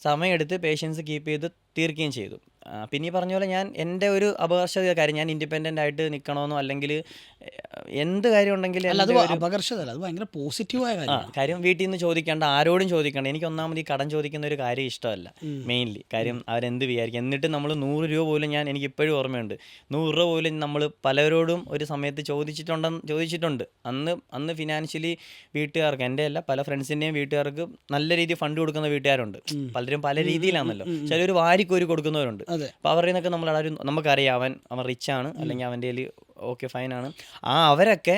സമയമെടുത്ത് പേഷ്യൻസ് കീപ്പ് ചെയ്ത് തീർക്കുകയും ചെയ്തു. പിന്നെ ഈ പറഞ്ഞ പോലെ ഞാൻ എൻ്റെ ഒരു അപകർഷത കാര്യം, ഞാൻ ഇൻഡിപെൻഡൻ്റ് ആയിട്ട് നിൽക്കണമെന്നോ അല്ലെങ്കിൽ എന്ത് കാര്യം ഉണ്ടെങ്കിൽ കാര്യം വീട്ടിൽ നിന്ന് ചോദിക്കേണ്ട, ആരോടും ചോദിക്കേണ്ട. എനിക്ക് ഒന്നാമത് ഈ കടം ചോദിക്കുന്ന ഒരു കാര്യം ഇഷ്ടമല്ല മെയിൻലി. കാര്യം അവരെന്ത് വിചാരിക്കും. എന്നിട്ട് നമ്മൾ 100 രൂപ പോലും, ഞാൻ എനിക്ക് ഇപ്പോഴും ഓർമ്മയുണ്ട്, 100 രൂപ പോലും നമ്മൾ പലരോടും ഒരു സമയത്ത് ചോദിച്ചിട്ടുണ്ട്. അന്ന് ഫിനാൻഷ്യലി വീട്ടുകാർക്ക്, എൻ്റെ അല്ല പല ഫ്രണ്ട്സിൻ്റെയും വീട്ടുകാർക്ക് നല്ല രീതിയിൽ ഫണ്ട് കൊടുക്കുന്ന വീട്ടുകാരുണ്ട്. പലരും പല രീതിയിലാണല്ലോ, ചിലർ വാരിക്കോരി കൊടുക്കുന്നവരുണ്ട്. അപ്പോൾ അവരുടെ നിന്നൊക്കെ നമുക്കറിയാം അവൻ റിച്ചാണ് അല്ലെങ്കിൽ അവൻ്റെ കയ്യിൽ ഓക്കെ ഫൈനാണ്. അവരൊക്കെ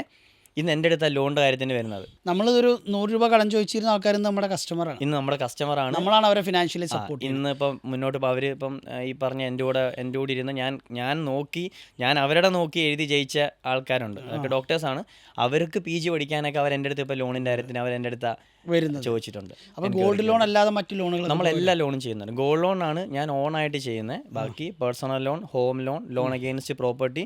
ഇന്ന് എൻ്റെ അടുത്ത ലോണിൻ്റെ കാര്യത്തിന് വരുന്നത്. നമ്മളിതൊരു 100 രൂപ കടം ചോദിച്ചിരുന്ന ആൾക്കാർ നമ്മുടെ കസ്റ്റമറാണ്, ഇന്ന് നമ്മുടെ കസ്റ്റമറാണ്, നമ്മളാണ് അവരെ ഫിനാൻഷ്യലി സപ്പോർട്ട്. ഇന്ന് ഇപ്പം മുന്നോട്ട് ഇപ്പോൾ അവർ ഇപ്പം ഈ പറഞ്ഞ എൻ്റെ കൂടെ ഇരുന്ന് ഞാൻ നോക്കി, ഞാൻ അവരുടെ നോക്കി എഴുതി ജയിച്ച ആൾക്കാരുണ്ട്, അതൊക്കെ ഡോക്ടേഴ്സാണ്. അവർക്ക് PG പഠിക്കാനൊക്കെ അവർ എൻ്റെ അടുത്ത് ഇപ്പോൾ ലോണിൻ്റെ കാര്യത്തിന് അവർ എൻ്റെ അടുത്ത് വരുന്നത് ചോദിച്ചിട്ടുണ്ട്. അപ്പോൾ ഗോൾഡ് ലോൺ അല്ലാതെ മറ്റു ലോണുകൾ നമ്മളെല്ലാ ലോണും ചെയ്യുന്നുണ്ട്. ഗോൾഡ് ലോൺ ആണ് ഞാൻ ഓണായിട്ട് ചെയ്യുന്നത്. ബാക്കി personal loan, home loan, loan against property,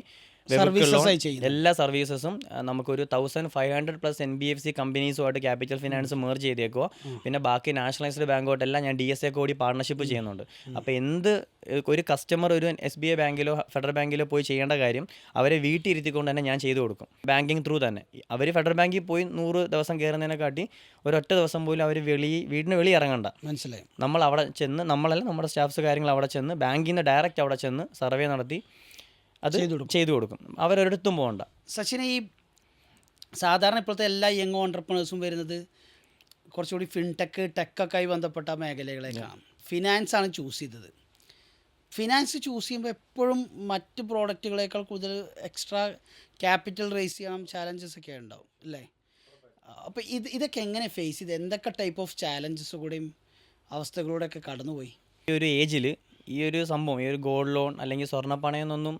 എല്ലാ സർവീസസും നമുക്കൊരു 1500+ NBFC കമ്പനീസുമായിട്ട് ക്യാപിറ്റൽ ഫിനാൻസ് മേർജ് ചെയ്തേക്കുക. പിന്നെ ബാക്കി നാഷണലൈസ്ഡ് ബാങ്കുമായിട്ടെല്ലാം ഞാൻ DSA കൂടി പാർട്ണർഷിപ്പ് ചെയ്യുന്നുണ്ട്. അപ്പോൾ ഒരു കസ്റ്റമർ ഒരു SBI ബാങ്കിലോ ഫെഡറൽ ബാങ്കിലോ പോയി ചെയ്യേണ്ട കാര്യം അവരെ വീട്ടിൽ ഇരുത്തിക്കൊണ്ട് തന്നെ ഞാൻ ചെയ്തു കൊടുക്കും. ബാങ്കിങ് ത്രൂ തന്നെ അവർ ഫെഡറൽ ബാങ്കിൽ പോയി 100 ദിവസം കയറുന്നതിനെക്കാട്ടി ഒരൊറ്റ ദിവസം പോലും അവർ വീടിന് വെളി ഇറങ്ങണ്ട. മനസ്സിലായി. നമ്മൾ അവിടെ ചെന്ന്, നമ്മളല്ല നമ്മുടെ സ്റ്റാഫ്സ് കാര്യങ്ങൾ അവിടെ ചെന്ന് ബാങ്കിൽ നിന്ന് ഡയറക്റ്റ് അവിടെ ചെന്ന് സർവേ നടത്തി അത് ചെയ്തു കൊടുക്കും. അവരൊരിടത്തും പോകണ്ട. സച്ചിനെ, ഈ സാധാരണ ഇപ്പോഴത്തെ എല്ലാ യങ് ഓൺടർപ്രണേഴ്സും വരുന്നത് കുറച്ചുകൂടി ടെക്കൊക്കെ ആയി ബന്ധപ്പെട്ട മേഖലകളേക്കാണ്. ഫിനാൻസാണ് ചൂസ് ചെയ്തത്. ഫിനാൻസ് ചൂസ് ചെയ്യുമ്പോൾ എപ്പോഴും മറ്റ് പ്രോഡക്റ്റുകളേക്കാൾ കൂടുതൽ എക്സ്ട്രാ ക്യാപിറ്റൽ റേസ് ചെയ്യണം, ചാലഞ്ചസ് ഒക്കെ ഉണ്ടാവും അല്ലേ? അപ്പോൾ ഇതൊക്കെ എങ്ങനെ ഫേസ് ചെയ്ത്, എന്തൊക്കെ ടൈപ്പ് ഓഫ് ചാലഞ്ചസ് കൂടെയും അവസ്ഥകളൂടെയൊക്കെ കടന്നുപോയി? ഈ ഒരു ഏജിൽ ഈ ഒരു സംഭവം, ഈ ഒരു ഗോൾഡ് ലോൺ അല്ലെങ്കിൽ സ്വർണ്ണപ്പണയം എന്നൊന്നും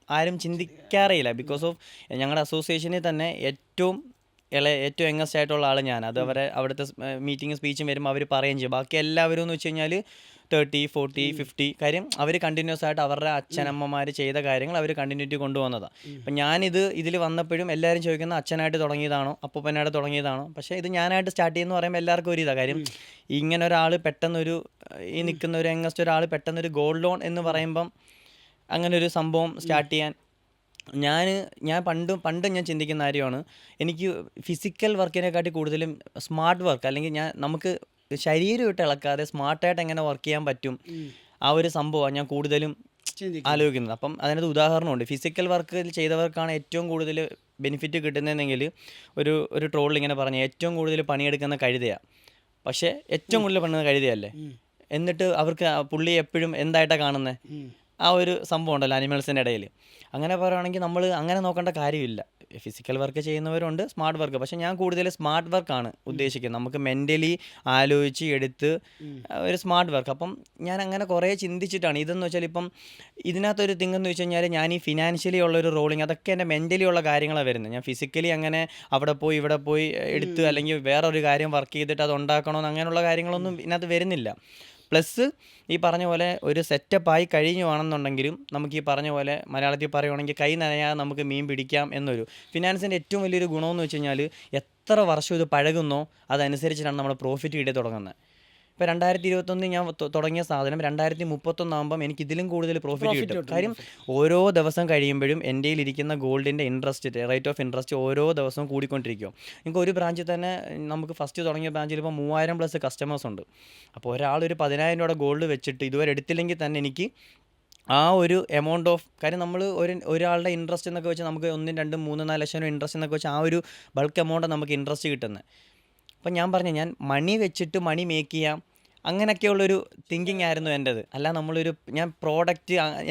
ആരും ചിന്തിക്കാറേയില്ല. ബിക്കോസ് ഓഫ് ഞങ്ങളുടെ അസോസിയേഷനിൽ തന്നെ ഏറ്റവും യങ്ങസ്റ്റ് ആയിട്ടുള്ള ആൾ ഞാൻ. അത് അവിടുത്തെ മീറ്റിംഗ് സ്പീച്ചും വരുമ്പോൾ അവർ പറയുകയും ചെയ്യും. ബാക്കി എല്ലാവരും എന്ന് വെച്ച് കഴിഞ്ഞാൽ 30, 40, 50. കാര്യം അവർ കണ്ടിന്യൂസ് ആയിട്ട് അവരുടെ അച്ഛനമ്മമാർ ചെയ്ത കാര്യങ്ങൾ അവർ കണ്ടിന്യൂറ്റി കൊണ്ടുവന്നതാണ്. അപ്പം ഇതിൽ വന്നപ്പോഴും എല്ലാവരും ചോദിക്കുന്ന അച്ഛനായിട്ട് തുടങ്ങിയതാണോ അപ്പൂപ്പനായിട്ട് തുടങ്ങിയതാണോ? പക്ഷേ ഇത് ഞാനായിട്ട് സ്റ്റാർട്ട് ചെയ്യുമെന്ന് പറയുമ്പോൾ എല്ലാവർക്കും ഒരു ഇതാണ്. കാര്യം ഇങ്ങനെ ഒരാൾ പെട്ടെന്നൊരു ഈ നിൽക്കുന്ന ഒരു യങ്ങസ്റ്റ് ഒരാൾ പെട്ടെന്നൊരു ഗോൾഡ് ലോൺ എന്ന് പറയുമ്പം അങ്ങനെ ഒരു സംഭവം സ്റ്റാർട്ട് ചെയ്യാൻ ഞാൻ പണ്ട് ഞാൻ ചിന്തിക്കുന്ന കാര്യമാണ്, എനിക്ക് ഫിസിക്കൽ വർക്കിനെക്കാട്ടി കൂടുതലും സ്മാർട്ട് വർക്ക്, അല്ലെങ്കിൽ നമുക്ക് ശരീരം ഇട്ട് ഇളക്കാതെ സ്മാർട്ടായിട്ട് എങ്ങനെ വർക്ക് ചെയ്യാൻ പറ്റും, ആ ഒരു സംഭവമാണ് ഞാൻ കൂടുതലും ആലോചിക്കുന്നത്. അപ്പം അതിനകത്ത് ഉദാഹരണമുണ്ട്. ഫിസിക്കൽ വർക്ക് ചെയ്തവർക്കാണ് ഏറ്റവും കൂടുതൽ ബെനിഫിറ്റ് കിട്ടുന്നതെങ്കിൽ ഒരു ട്രോളിൽ ഇങ്ങനെ പറഞ്ഞ് ഏറ്റവും കൂടുതൽ പണിയെടുക്കുന്ന കഴുതയാണ്. പക്ഷേ ഏറ്റവും കൂടുതൽ പണിയുന്ന കഴുതയല്ലേ? എന്നിട്ട് അവർക്ക് പുള്ളി എപ്പോഴും എന്തായിട്ടാണ് കാണുന്നത്? ആ ഒരു സംഭവം ഉണ്ടല്ലോ അനിമൽസിൻ്റെ ഇടയിൽ. അങ്ങനെ പറയുകയാണെങ്കിൽ നമ്മൾ അങ്ങനെ നോക്കേണ്ട കാര്യമില്ല. ഫിസിക്കൽ വർക്ക് ചെയ്യുന്നവരുണ്ട്, സ്മാർട്ട് വർക്ക്. പക്ഷേ ഞാൻ കൂടുതൽ സ്മാർട്ട് വർക്കാണ് ഉദ്ദേശിക്കുന്നത്. നമുക്ക് മെൻ്റലി ആലോചിച്ച് എടുത്ത് ഒരു സ്മാർട്ട് വർക്ക്. അപ്പം ഞാൻ അങ്ങനെ കുറേ ചിന്തിച്ചിട്ടാണ്. ഇതെന്ന് വെച്ചാൽ ഇപ്പം ഇതിനകത്തൊരു തിങ്ങെന്ന് വെച്ച് കഴിഞ്ഞാൽ ഞാൻ ഈ ഫിനാൻഷ്യലി ഉള്ളൊരു റോളിങ് അതൊക്കെ എൻ്റെ മെൻ്റലി ഉള്ള കാര്യങ്ങളാണ് വരുന്നത്. ഞാൻ ഫിസിക്കലി അങ്ങനെ അവിടെ പോയി ഇവിടെ പോയി എടുത്ത് അല്ലെങ്കിൽ വേറൊരു കാര്യം വർക്ക് ചെയ്തിട്ട് അത് ഉണ്ടാക്കണമെന്ന് അങ്ങനെയുള്ള കാര്യങ്ങളൊന്നും ഇതിനകത്ത് വരുന്നില്ല. പ്ലസ് ഈ പറഞ്ഞ പോലെ ഒരു സെറ്റപ്പായി കഴിഞ്ഞുവാണെന്നുണ്ടെങ്കിലും നമുക്ക് ഈ പറഞ്ഞ പോലെ മലയാളത്തിൽ പറയുവാണെങ്കിൽ കൈ നനയാതെ നമുക്ക് മീൻ പിടിക്കാം എന്നൊരു ഫിനാൻസിൻ്റെ ഏറ്റവും വലിയൊരു ഗുണമെന്ന് വെച്ച് കഴിഞ്ഞാൽ എത്ര വർഷം ഇത് പഴകുന്നോ അതനുസരിച്ചിട്ടാണ് നമ്മൾ പ്രോഫിറ്റ് കിട്ടി തുടങ്ങുന്നത്. ഇപ്പോൾ 2021 ഞാൻ തുടങ്ങിയ സാധനം 2031 ആകുമ്പം എനിക്ക് ഇതിലും കൂടുതൽ പ്രോഫിറ്റ് കിട്ടും. കാര്യം ഓരോ ദിവസം കഴിയുമ്പോഴും എൻ്റെ ഇരിക്കുന്ന ഗോൾഡിൻ്റെ റേറ്റ് ഓഫ് ഇൻട്രസ്റ്റ് ഓരോ ദിവസവും കൂടിക്കൊണ്ടിരിക്കും. എനിക്ക് ഒരു ബ്രാഞ്ചിൽ തന്നെ നമുക്ക് ഫസ്റ്റ് തുടങ്ങിയ ബ്രാഞ്ചിൽ ഇപ്പോൾ 3000+ കസ്റ്റമേഴ്സ് ഉണ്ട്. അപ്പോൾ ഒരാളൊരു 10,000 രൂപ ഗോൾഡ് വെച്ചിട്ട് ഇതുവരെ എടുത്തില്ലെങ്കിൽ തന്നെ എനിക്ക് ആ ഒരു എമൗണ്ട് ഓഫ് കാര്യം നമ്മൾ ഒരാളുടെ ഇൻട്രസ്റ്റ് എന്നൊക്കെ വെച്ച് നമുക്ക് 1, 2, 3, 4 ലക്ഷം രൂപ ഇൻട്രസ്റ്റ് എന്നൊക്കെ വെച്ച് ആ ഒരു ബൾക്ക് എമൗണ്ട് നമുക്ക് ഇൻട്രസ്റ്റ് കിട്ടുന്നത്. അപ്പം ഞാൻ പറഞ്ഞു ഞാൻ മണി വെച്ചിട്ട് മണി മേക്ക് ചെയ്യാം അങ്ങനെയൊക്കെയുള്ളൊരു തിങ്കിങ് ആയിരുന്നു എൻ്റെത്. അല്ല ഞാൻ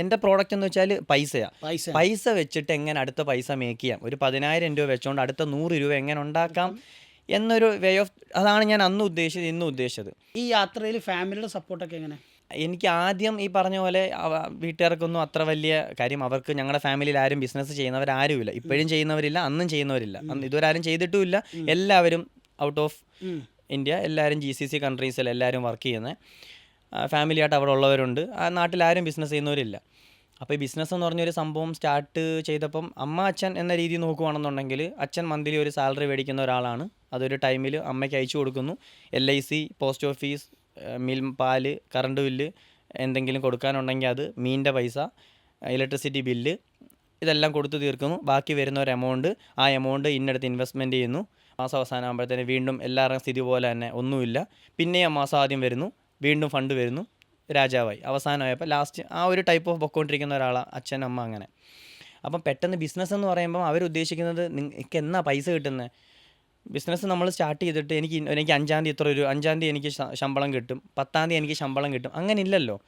എൻ്റെ പ്രോഡക്റ്റ് എന്ന് വെച്ചാൽ പൈസ വെച്ചിട്ട് എങ്ങനെ അടുത്ത പൈസ മേക്ക് ചെയ്യാം, ഒരു 10,000 രൂപ വെച്ചുകൊണ്ട് അടുത്ത 100 രൂപ എങ്ങനെ ഉണ്ടാക്കാം എന്നൊരു വേ ഓഫ് അതാണ് ഞാൻ അന്ന് ഉദ്ദേശിച്ചത്, ഇന്നും ഉദ്ദേശിച്ചത്. ഈ യാത്രയിൽ ഫാമിലിയുടെ സപ്പോർട്ടൊക്കെ എങ്ങനെ? എനിക്ക് ആദ്യം ഈ പറഞ്ഞ പോലെ വീട്ടുകാർക്കൊന്നും അത്ര വലിയ കാര്യം, അവർക്ക് ഞങ്ങളുടെ ഫാമിലിയിൽ ആരും ബിസിനസ് ചെയ്യുന്നവരാരുമില്ല. ഇപ്പോഴും ചെയ്യുന്നവരില്ല, അന്നും ചെയ്യുന്നവരില്ല, ഇതുവരെ ആരും ചെയ്തിട്ടുമില്ല. എല്ലാവരും ഔട്ട് ഓഫ് ഇന്ത്യ, എല്ലാവരും GCC കൺട്രീസിൽ എല്ലാവരും വർക്ക് ചെയ്യുന്നത്, ഫാമിലിയായിട്ട് അവിടെ ഉള്ളവരുണ്ട്. ആ നാട്ടിലാരും ബിസിനസ് ചെയ്യുന്നവരില്ല. അപ്പോൾ ഈ ബിസിനസ് എന്ന് പറഞ്ഞൊരു സംഭവം സ്റ്റാർട്ട് ചെയ്തപ്പം അച്ഛൻ എന്ന രീതി നോക്കുകയാണെന്നുണ്ടെങ്കിൽ അച്ഛൻ മന്ത്ലി ഒരു സാലറി മേടിക്കുന്ന ഒരാളാണ്. അതൊരു ടൈമിൽ അമ്മയ്ക്ക് അയച്ചു കൊടുക്കുന്നു. LIC, പോസ്റ്റ് ഓഫീസ്, പാല്, കറണ്ട് ബില്ല് എന്തെങ്കിലും കൊടുക്കാനുണ്ടെങ്കിൽ അത്, മീനിൻ്റെ പൈസ, ഇലക്ട്രിസിറ്റി ബില്ല്, ഇതെല്ലാം കൊടുത്തു തീർക്കുന്നു. ബാക്കി വരുന്ന ഒരു എമൗണ്ട്, ആ എമൗണ്ട് ഇന്നടുത്ത് ഇൻവെസ്റ്റ്മെൻറ്റ് ചെയ്യുന്നു. മാസം അവസാനം ആകുമ്പോഴത്തേന് വീണ്ടും എല്ലാവരുടെയും സ്ഥിതി പോലെ തന്നെ ഒന്നുമില്ല, പിന്നെയും മാസം ആദ്യം വരുന്നു, വീണ്ടും ഫണ്ട് വരുന്നു, രാജാവായി. അവസാനമായപ്പോൾ ലാസ്റ്റ് ആ ഒരു ടൈപ്പ് ഓഫ് പൊക്കോണ്ടിരിക്കുന്ന ഒരാളാണ് അച്ഛൻ, അമ്മ അങ്ങനെ. അപ്പം പെട്ടെന്ന് ബിസിനസ് എന്ന് പറയുമ്പം അവരുദ്ദേശിക്കുന്നത് നിങ്ങൾക്ക് എന്നാ പൈസ കിട്ടുന്നത്? ബിസിനസ് നമ്മൾ സ്റ്റാർട്ട് ചെയ്തിട്ട് എനിക്ക് 5-ാം തീയതി ഇത്ര ഒരു 5-ാം തീയതി എനിക്ക് ശമ്പളം കിട്ടും, 10-ാം തീയതി എനിക്ക് ശമ്പളം കിട്ടും, അങ്ങനെ ഇല്ലല്ലോ.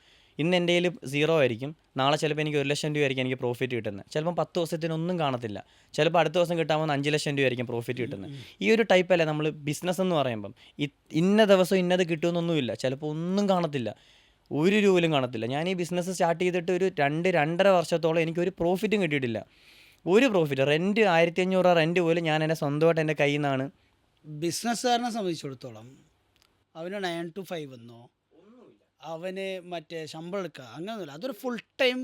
ഇന്ന് എൻ്റെ കയ്യിൽ 0 ആയിരിക്കും, നാളെ ചിലപ്പോൾ എനിക്ക് 1,00,000 രൂപ ആയിരിക്കും എനിക്ക് പ്രോഫിറ്റ് കിട്ടുന്നത്. ചിലപ്പം 10 ദിവസത്തിനൊന്നും കാണത്തില്ല, ചിലപ്പോൾ അടുത്ത ദിവസം കിട്ടാൻ പോകുന്ന 5,00,000 രൂപ ആയിരിക്കും പ്രോഫിറ്റ് കിട്ടുന്നത്. ഈ ഒരു ടൈപ്പല്ലേ നമ്മൾ ബിസിനസ് എന്ന് പറയുമ്പം. ഇന്ന ദിവസം ഇന്നത് കിട്ടുമെന്നൊന്നുമില്ല, ചിലപ്പോൾ ഒന്നും കാണത്തില്ല, ഒരു രൂപയിലും കാണത്തില്ല. ഞാൻ ഈ ബിസിനസ് സ്റ്റാർട്ട് ചെയ്തിട്ട് ഒരു 2-2.5 വർഷത്തോളം എനിക്കൊരു പ്രോഫിറ്റും കിട്ടിയിട്ടില്ല. ഒരു പ്രോഫിറ്റ്, റെൻറ്റ് 1,500 റെൻറ്റ് പോലും ഞാൻ എൻ്റെ സ്വന്തമായിട്ട് എൻ്റെ കയ്യിൽ നിന്നാണ്. ബിസിനസ്സുകാരനെ സംബന്ധിച്ചിടത്തോളം അവന് 9 to 5 എന്നോ അവന് മറ്റേ ശമ്പളം എടുക്കുക അങ്ങനെയൊന്നുമില്ല. അതൊരു ഫുൾ ടൈം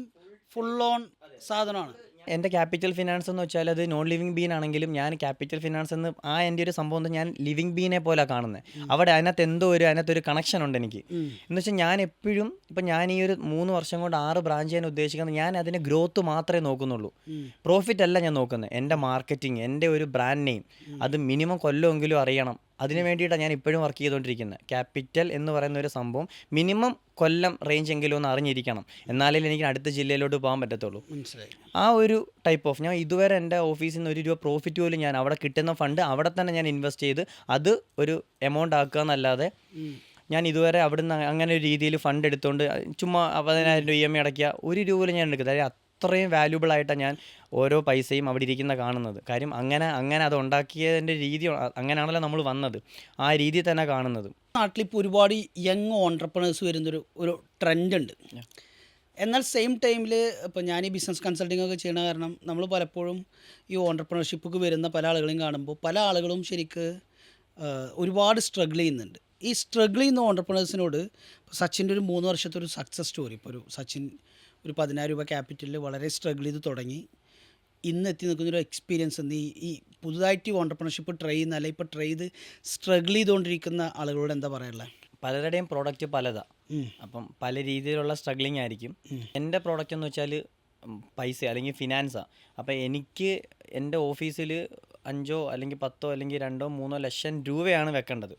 ഫുൾ ഓൺ സാധനമാണ്. എൻ്റെ ക്യാപിറ്റൽ ഫിനാൻസ് എന്ന് വെച്ചാൽ അത് നോൺ ലിവിങ് ബീൻ ആണെങ്കിലും ഞാൻ ക്യാപിറ്റൽ ഫിനാൻസ് എന്ന് എൻ്റെ ഒരു സംഭവം ഞാൻ ലിവിങ് ബീനെ പോലെ കാണുന്നത്. അവിടെ അതിനകത്തൊരു കണക്ഷൻ ഉണ്ട് എനിക്ക്. എന്ന് വെച്ചാൽ ഞാൻ എപ്പോഴും ഇപ്പം ഞാൻ ഈ ഒരു 3 വർഷം കൊണ്ട് 6 ബ്രാഞ്ച് ചെയ്യാൻ ഉദ്ദേശിക്കുന്നത്. ഞാൻ അതിന് ഗ്രോത്ത് മാത്രമേ നോക്കുന്നുള്ളൂ, പ്രോഫിറ്റ് അല്ല ഞാൻ നോക്കുന്നത്. എൻ്റെ മാർക്കറ്റിംഗ്, എൻ്റെ ഒരു ബ്രാൻഡ് നെയിം അത് മിനിമം കൊല്ലമെങ്കിലും അറിയണം. അതിന് വേണ്ടിയിട്ടാണ് ഞാൻ ഇപ്പോഴും വർക്ക് ചെയ്തുകൊണ്ടിരിക്കുന്നത്. ക്യാപിറ്റൽ എന്ന് പറയുന്ന ഒരു സംഭവം മിനിമം കൊല്ലം റേഞ്ച് എങ്കിലും ഒന്ന് അറിഞ്ഞിരിക്കണം, എന്നാലേ എനിക്ക് അടുത്ത ജില്ലയിലോട്ട് പോകാൻ പറ്റത്തുള്ളൂ. മനസ്സിലായി. ആ ഒരു ടൈപ്പ് ഓഫ്. ഞാൻ ഇതുവരെ എൻ്റെ ഓഫീസിൽ നിന്ന് 1 രൂപ പ്രോഫിറ്റ് പോലും ഞാൻ അവിടെ കിട്ടുന്ന ഫണ്ട് അവിടെ തന്നെ ഞാൻ ഇൻവെസ്റ്റ് ചെയ്ത് അത് ഒരു എമൗണ്ട് ആക്കുക എന്നല്ലാതെ ഞാൻ ഇതുവരെ അവിടുന്ന് അങ്ങനെ ഒരു രീതിയിൽ ഫണ്ട് എടുത്തുകൊണ്ട് ചുമ്മാ 10,000 രൂപ EMI അടയ്ക്കുക, 1 രൂപ പോലും ഞാൻ എടുക്കുന്നത്. അതായത് അത്രയും വാല്യൂബിൾ ആയിട്ടാണ് ഞാൻ ഓരോ പൈസയും അവിടെ ഇരിക്കുന്ന കാണുന്നത്. കാര്യം അങ്ങനെ അത് ഉണ്ടാക്കിയതിൻ്റെ രീതി അങ്ങനെയാണല്ലോ നമ്മൾ വന്നത്, ആ രീതിയിൽ തന്നെ കാണുന്നത്. നാട്ടിലിപ്പോൾ ഒരുപാട് യങ് ഓൺട്രപ്രണേഴ്സ് വരുന്നൊരു ട്രെൻഡ് ഉണ്ട്. എന്നാൽ സെയിം ടൈമിൽ ഇപ്പോൾ ഞാൻ ഈ ബിസിനസ് കൺസൾട്ടിംഗ് ഒക്കെ ചെയ്യണ കാരണം നമ്മൾ പലപ്പോഴും ഈ ഓൺട്രപ്രണർഷിപ്പൊക്കെ വരുന്ന പല ആളുകളെയും കാണുമ്പോൾ പല ആളുകളും ശരിക്ക് ഒരുപാട് സ്ട്രഗിൾ ചെയ്യുന്നുണ്ട്. ഈ സ്ട്രഗിൾ ചെയ്യുന്ന ഓൺട്രപ്രണേഴ്സിനോട് സച്ചിൻ്റെ ഒരു 3 വർഷത്തെ ഒരു സക്സസ് സ്റ്റോറി, ഇപ്പോൾ ഒരു സച്ചിൻ ഒരു 10,000 രൂപ ക്യാപിറ്റലിൽ വളരെ സ്ട്രഗിൾ ചെയ്ത് തുടങ്ങി ഇന്ന് എത്തി നിൽക്കുന്നൊരു എക്സ്പീരിയൻസ് ഉണ്ട്. ഈ പുതുതായിട്ട് ഈ ഓൺട്രപ്രണർഷിപ്പ് ട്രൈ ചെയ്യുന്ന അല്ലെങ്കിൽ ഇപ്പോൾ ട്രൈ ചെയ്ത് സ്ട്രഗിൾ ചെയ്തുകൊണ്ടിരിക്കുന്ന ആളുകളോട് എന്താ പറയാനുള്ളത്? പലരുടെയും പ്രോഡക്റ്റ് പലതാണ്, അപ്പം പല രീതിയിലുള്ള സ്ട്രഗ്ലിംഗ് ആയിരിക്കും. എൻ്റെ പ്രോഡക്റ്റ് എന്ന് വെച്ചാൽ പൈസ അല്ലെങ്കിൽ ഫിനാൻസാണ്. അപ്പോൾ എനിക്ക് എൻ്റെ ഓഫീസിൽ 5 അല്ലെങ്കിൽ 10 അല്ലെങ്കിൽ 2-3 ലക്ഷം രൂപയാണ് വെക്കേണ്ടത്.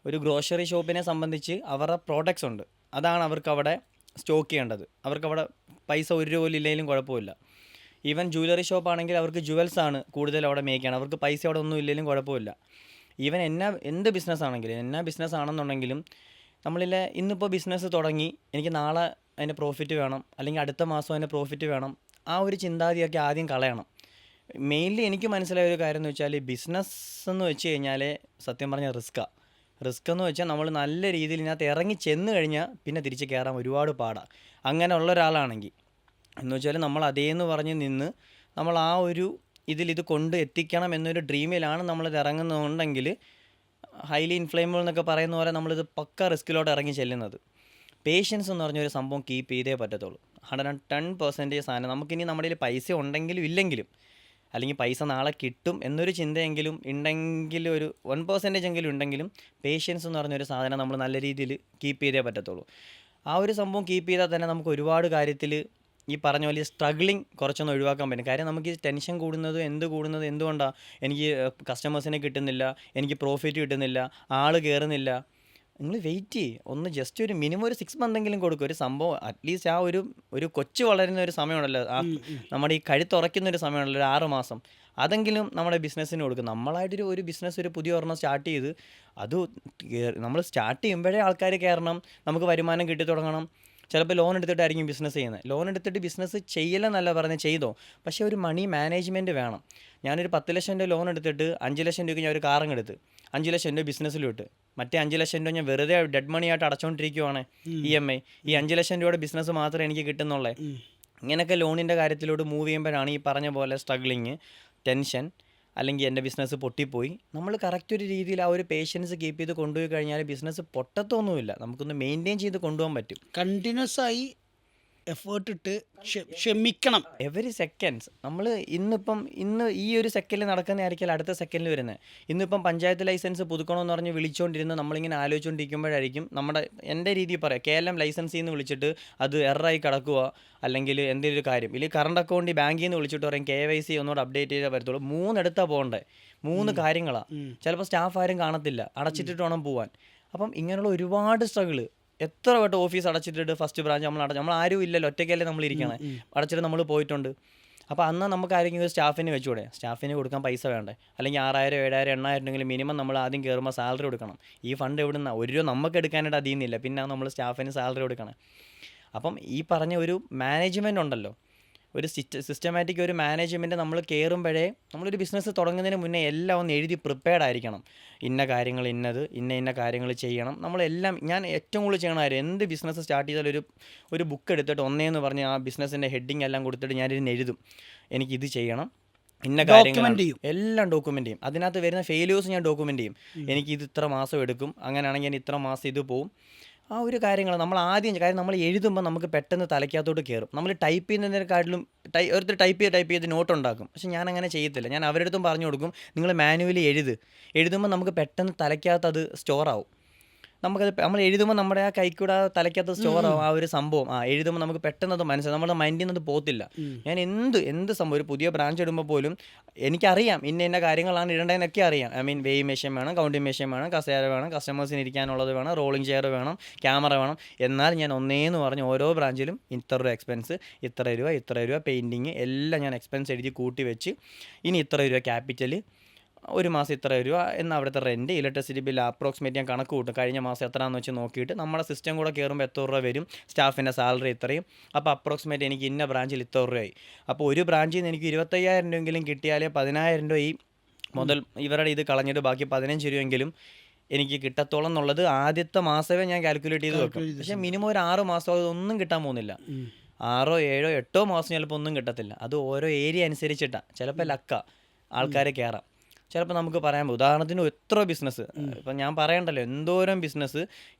ഒരു ഗ്രോസറി ഷോപ്പിനെ സംബന്ധിച്ച് അവരുടെ പ്രോഡക്ട്സ് ഉണ്ട്, അതാണ് അവർക്ക് അവിടെ സ്റ്റോക്ക് ചെയ്യേണ്ടത്. അവർക്ക് അവിടെ പൈസ 1 രൂപ പോലും ഇല്ലെങ്കിലും കുഴപ്പമില്ല. ഈവൻ ജ്വല്ലറി ഷോപ്പാണെങ്കിൽ അവർക്ക് ജുവൽസാണ് കൂടുതൽ അവിടെ മേക്കാണ്, അവർക്ക് പൈസ അവിടെ ഒന്നും ഇല്ലെങ്കിലും കുഴപ്പമില്ല. ഈവൻ എന്ത് ബിസിനസ് ആണെന്നുണ്ടെങ്കിലും നമ്മളിലെ ഇന്നിപ്പോൾ ബിസിനസ് തുടങ്ങി, എനിക്ക് നാളെ അതിൻ്റെ പ്രോഫിറ്റ് വേണം, അല്ലെങ്കിൽ അടുത്ത മാസം അതിൻ്റെ പ്രോഫിറ്റ് വേണം, ആ ഒരു ചിന്താഗതിയൊക്കെ ആദ്യം കളയണം. മെയിൻലി എനിക്ക് മനസ്സിലായ ഒരു കാര്യം എന്ന് വെച്ചാൽ ബിസിനസ് എന്ന് വെച്ച് കഴിഞ്ഞാൽ സത്യം പറഞ്ഞാൽ റിസ്ക് എന്ന് വെച്ചാൽ നമ്മൾ നല്ല രീതിയിൽ ഇതിനകത്ത് ഇറങ്ങി ചെന്ന് കഴിഞ്ഞാൽ പിന്നെ തിരിച്ച് കയറാൻ ഒരുപാട് പാടാണ്. അങ്ങനെ ഉള്ള ഒരാളാണെങ്കിൽ എന്ന് വെച്ചാൽ നമ്മൾ അതേന്ന് പറഞ്ഞ് നിന്ന് നമ്മൾ ആ ഒരു ഇത് കൊണ്ട് എത്തിക്കണം എന്നൊരു ഡ്രീമിലാണ് നമ്മളിത് ഇറങ്ങുന്നുണ്ടെങ്കിൽ ഹൈലി ഇൻഫ്ലെയിമബിൾ എന്നൊക്കെ പറയുന്ന പോലെ നമ്മളിത് പക്ക റിസ്കിലോട്ട് ഇറങ്ങി ചെല്ലുന്നത്. പേഷ്യൻസ് എന്ന് പറഞ്ഞൊരു സംഭവം കീപ്പ് ചെയ്തേ പറ്റത്തുള്ളൂ. 110% സാധനം. നമുക്കിനി നമ്മുടെ കയ്യിൽ പൈസ ഉണ്ടെങ്കിലും ഇല്ലെങ്കിലും, അല്ലെങ്കിൽ പൈസ നാളെ കിട്ടും എന്നൊരു ചിന്തയെങ്കിലും ഉണ്ടെങ്കിൽ, ഒരു 1% എങ്കിലും ഉണ്ടെങ്കിലും പേഷ്യൻസ് എന്ന് പറഞ്ഞൊരു സാധനം നമ്മൾ നല്ല രീതിയിൽ കീപ്പ് ചെയ്തേ പറ്റത്തുള്ളൂ. ആ ഒരു സംഭവം കീപ്പ് ചെയ്താൽ തന്നെ നമുക്ക് ഒരുപാട് കാര്യത്തിൽ ഈ പറഞ്ഞ പോലെ സ്ട്രഗ്ലിങ് കുറച്ചൊന്ന് ഒഴിവാക്കാൻ പറ്റും. കാര്യം നമുക്ക് ടെൻഷൻ കൂടുന്നത് എന്തുകൊണ്ടാണ്? എനിക്ക് കസ്റ്റമേഴ്സിനെ കിട്ടുന്നില്ല, എനിക്ക് പ്രോഫിറ്റ് കിട്ടുന്നില്ല, ആൾ കയറുന്നില്ല. നിങ്ങൾ വെയിറ്റ് ചെയ്യ്, ഒന്ന് ജസ്റ്റ് ഒരു മിനിമം ഒരു 6 മന്തെങ്കിലും കൊടുക്കും. ഒരു സംഭവം അറ്റ്ലീസ്റ്റ് ആ ഒരു കൊച്ചു വളരുന്ന ഒരു സമയമുണ്ടല്ലോ, ആ നമ്മുടെ ഈ കഴുത്തുറയ്ക്കുന്ന ഒരു സമയമുണ്ടല്ലോ, ഒരു 6 മാസം, അതെങ്കിലും നമ്മുടെ ബിസിനസ്സിന് കൊടുക്കും. നമ്മളായിട്ടൊരു ബിസിനസ് ഒരു പുതിയ ഒരെണ്ണം സ്റ്റാർട്ട് ചെയ്ത് അത് നമ്മൾ സ്റ്റാർട്ട് ചെയ്യുമ്പോഴേ ആൾക്കാർ കയറണം, നമുക്ക് വരുമാനം കിട്ടി തുടങ്ങണം. ചിലപ്പോൾ ലോൺ എടുത്തിട്ടായിരിക്കും ബിസിനസ് ചെയ്യുന്നത്. ലോൺ എടുത്തിട്ട് ബിസിനസ് ചെയ്യലെന്നല്ല പറഞ്ഞത്, ചെയ്തോ, പക്ഷേ ഒരു മണി മാനേജ്മെൻറ്റ് വേണം. ഞാനൊരു 10 ലക്ഷം രൂപ ലോൺ എടുത്തിട്ട് 5 ലക്ഷം രൂപയ്ക്ക് ഞാൻ ഒരു കാറങ്ങ് എടുത്ത് 5 ലക്ഷം രൂപ ബിസിനസ്സിൽ വിട്ട്, മറ്റേ 5 ലക്ഷം രൂപ ഞാൻ വെറുതെ ഡെഡ് മണി ആയിട്ട് അടച്ചുകൊണ്ടിരിക്കുവാണ് EMI. ഈ 5 ലക്ഷം രൂപയുടെ ബിസിനസ് മാത്രമേ എനിക്ക് കിട്ടുന്നുള്ളേ. ഇങ്ങനെയൊക്കെ ലോണിൻ്റെ കാര്യത്തിലോട്ട് മൂവ് ചെയ്യുമ്പോഴാണ് ഈ പറഞ്ഞ പോലെ സ്ട്രഗ്ലിങ്, ടെൻഷൻ, അല്ലെങ്കിൽ എൻ്റെ ബിസിനസ് പൊട്ടിപ്പോയി. നമ്മൾ കറക്റ്റ് ഒരു രീതിയിൽ ആ ഒരു പേഷ്യൻസ് കീപ്പ് ചെയ്ത് കൊണ്ടുപോയി കഴിഞ്ഞാൽ ബിസിനസ് പൊട്ടത്തൊന്നുമില്ല, നമുക്കൊന്ന് മെയിൻറ്റെയിൻ ചെയ്ത് കൊണ്ടുപോകാൻ പറ്റും. കണ്ടിന്യൂസ് ആയി എഫേർട്ട് ഇട്ട് ക്ഷമിക്കണം. എവറി സെക്കൻഡ്സ് നമ്മൾ ഇന്ന് ഈ ഒരു സെക്കൻഡിൽ നടക്കുന്നതായിരിക്കും അടുത്ത സെക്കൻഡിൽ വരുന്നത്. ഇന്നിപ്പം പഞ്ചായത്ത് ലൈസൻസ് പുതുക്കണമെന്ന് പറഞ്ഞ് വിളിച്ചുകൊണ്ടിരുന്ന് നമ്മളിങ്ങനെ ആലോചിച്ചുകൊണ്ടിരിക്കുമ്പോഴായിരിക്കും എൻ്റെ രീതിയിൽ പറയാം, KLM ലൈസൻസിൽ നിന്ന് വിളിച്ചിട്ട് അത് എററായി കിടക്കുക, അല്ലെങ്കിൽ എന്തെങ്കിലും ഒരു കാര്യം, ഇല്ലെങ്കിൽ കറണ്ട് അക്കൗണ്ട് ബാങ്കിൽ നിന്ന് വിളിച്ചിട്ട് പറയും KYC ഒന്നുകൂടെ അപ്ഡേറ്റ് ചെയ്തേ പറ്റത്തുള്ളൂ. 3 എടുത്താൽ പോകണ്ടേ, 3 കാര്യങ്ങളാണ്. ചിലപ്പോൾ സ്റ്റാഫ് ആരും കാണത്തില്ല, അടച്ചിട്ടിട്ട് വേണം പോകാൻ. അപ്പം ഇങ്ങനെയുള്ള ഒരുപാട് സ്ട്രഗിള്. എത്ര വട്ടം ഓഫീസ് അടച്ചിട്ടിട്ട് ഫസ്റ്റ് ബ്രാഞ്ച് നമ്മൾ ആരും ഇല്ലല്ലോ, ഒറ്റയ്ക്കല്ലേ നമ്മളിരിക്കണേ, അടച്ചിട്ട് നമ്മൾ പോയിട്ടുണ്ട്. അപ്പോൾ അന്ന് നമുക്ക് ആരെങ്കിലും ഒരു സ്റ്റാഫിന് വെച്ചുകൂടെ? സ്റ്റാഫിന് കൊടുക്കാൻ പൈസ വേണ്ടേ? അല്ലെങ്കിൽ 6,000, 7,000, 8,000 മിനിമം നമ്മൾ ആദ്യം കയറുമ്പോൾ സാലറി കൊടുക്കണം. ഈ ഫണ്ട് എവിടുന്ന 1 രൂപ നമുക്ക് എടുക്കാനായിട്ട് അതിയുന്നില്ല, പിന്നെ നമ്മൾ സ്റ്റാഫിന് സാലറി കൊടുക്കണം. അപ്പം ഈ പറഞ്ഞ ഒരു മാനേജ്മെൻ്റ് ഉണ്ടല്ലോ, ഒരു സിസ്റ്റമാറ്റിക് ഒരു മാനേജ്മെൻറ്റ് നമ്മൾ കയറുമ്പോഴേ നമ്മളൊരു ബിസിനസ് തുടങ്ങുന്നതിന് മുന്നേ എല്ലാം ഒന്ന് എഴുതി പ്രിപ്പയർഡ് ആയിരിക്കണം. ഇന്ന കാര്യങ്ങൾ ഇന്നത്, ഇന്ന കാര്യങ്ങൾ ചെയ്യണം. നമ്മളെല്ലാം ഞാൻ ഏറ്റവും കൂടുതൽ ചെയ്യണ കാര്യം, എന്ത് ബിസിനസ് സ്റ്റാർട്ട് ചെയ്താൽ ഒരു ബുക്ക് എടുത്തിട്ട് ഒന്നേന്ന് പറഞ്ഞ് ആ ബിസിനസ്സിൻ്റെ ഹെഡിങ് എല്ലാം കൊടുത്തിട്ട് ഞാനിതിന് എഴുതും, എനിക്കിത് ചെയ്യണം, ഇന്ന കാര്യങ്ങൾ എല്ലാം ഡോക്യുമെൻ്റ് ചെയ്യും. അതിനകത്ത് വരുന്ന ഫെയിലിയേഴ്സ് ഞാൻ ഡോക്യുമെൻ്റ് ചെയ്യും. എനിക്കിത് ഇത്ര മാസം എടുക്കും, അങ്ങനെയാണെങ്കിൽ ഞാൻ ഇത്ര മാസം ഇത് പോവും. ആ ഒരു കാര്യങ്ങൾ നമ്മൾ ആദ്യം, കാര്യം നമ്മൾ എഴുതുമ്പോൾ നമുക്ക് പെട്ടെന്ന് തലയ്ക്കകത്തോട്ട് കയറും. നമ്മൾ ടൈപ്പ് ചെയ്യുന്നതിനെക്കാട്ടിലും ഓരോരുത്തർ ടൈപ്പ് ചെയ്ത് നോട്ട് ഉണ്ടാക്കും. പക്ഷെ ഞാൻ അങ്ങനെ ചെയ്യത്തില്ല. ഞാൻ അവരുടെ അടുത്തും പറഞ്ഞു കൊടുക്കും, നിങ്ങൾ മാനുവലി എഴുതുമ്പോൾ നമുക്ക് പെട്ടെന്ന് തലയ്ക്കകത്ത് അത് സ്റ്റോർ ആവും. നമ്മൾ എഴുതുമ്പോൾ നമ്മുടെ ആ കൈക്കൂടെ തലയ്ക്കകത്ത് സ്റ്റോർ ആവും ആ ഒരു സംഭവം. എഴുതുമ്പോൾ നമുക്ക് പെട്ടെന്ന് അത് മനസ്സിലാവും, നമ്മുടെ മൈൻഡിൽ നിന്ന് അത് പോകത്തില്ല. ഞാൻ എന്ത് സംഭവം, ഒരു പുതിയ ബ്രാഞ്ച് ഇടുമ്പോൾ പോലും എനിക്കറിയാം ഇന്ന കാര്യങ്ങളാണ് ഇടേണ്ടതെന്നൊക്കെ അറിയാം. ഐ മീൻ വെയിങ് മെഷീൻ വേണം, കൗണ്ടിങ് മെഷീൻ വേണം, കസേര വേണം, കസ്റ്റമേഴ്സിന് ഇരിക്കാനുള്ളത് വേണം, റോളിംഗ് ചെയർ വേണം, ക്യാമറ വേണം. എന്നാൽ ഞാൻ ഒന്നേന്ന് പറഞ്ഞ് ഓരോ ബ്രാഞ്ചിലും ഇത്ര രൂപ എക്സ്പെൻസ്, ഇത്ര രൂപ പെയിൻറ്റിങ് എല്ലാം ഞാൻ എക്സ്പെൻസ് എഴുതി കൂട്ടി വെച്ച്, ഇനി ഇത്ര രൂപ ക്യാപിറ്റൽ, ഒരു മാസം ഇത്ര രൂപ എന്നാൽ അവിടുത്തെ റെൻറ്റ്, ഇലക്ട്രിസിറ്റി ബില്ല് അപ്രോക്സിമേറ്റ് ഞാൻ കണക്ക് കൂട്ടും. കഴിഞ്ഞ മാസം എത്രയാണെന്ന് വെച്ച് നോക്കിയിട്ട് നമ്മുടെ സിസ്റ്റം കൂടെ കയറുമ്പോൾ എത്ര രൂപ വരും, സ്റ്റാഫിൻ്റെ സാലറി ഇത്രയും, അപ്പോൾ അപ്രോക്സിമേറ്റ് എനിക്ക് ഇന്ന ബ്രാഞ്ചിൽ ഇത്ര രൂപയായി. അപ്പോൾ ഒരു ബ്രാഞ്ചിൽ നിന്ന് എനിക്ക് 25,000 രൂപയെങ്കിലും കിട്ടിയാലേ 10,000 രൂപ ഈ മുതൽ ഇവരുടെ ഇത് കളഞ്ഞിട്ട് ബാക്കി 15 രൂപയെങ്കിലും എനിക്ക് കിട്ടത്തോളം എന്നുള്ളത് ആദ്യത്തെ മാസമേ ഞാൻ കാൽക്കുലേറ്റ് ചെയ്ത് വെക്കും. പക്ഷേ മിനിമം ഒരു 6 മാസം അതൊന്നും കിട്ടാൻ പോകുന്നില്ല. 6, 7, 8 മാസം ചിലപ്പോൾ ഒന്നും കിട്ടത്തില്ല. അത് ഓരോ ഏരിയ അനുസരിച്ചിട്ടാണ്. ചിലപ്പോൾ ലക്ക ആൾക്കാർ കയറാം, ചിലപ്പോൾ നമുക്ക് പറയാൻ പോകും. ഉദാഹരണത്തിന് എത്ര ബിസിനസ്, ഇപ്പം ഞാൻ പറയണ്ടല്ലോ എന്തോരം ബിസിനസ്,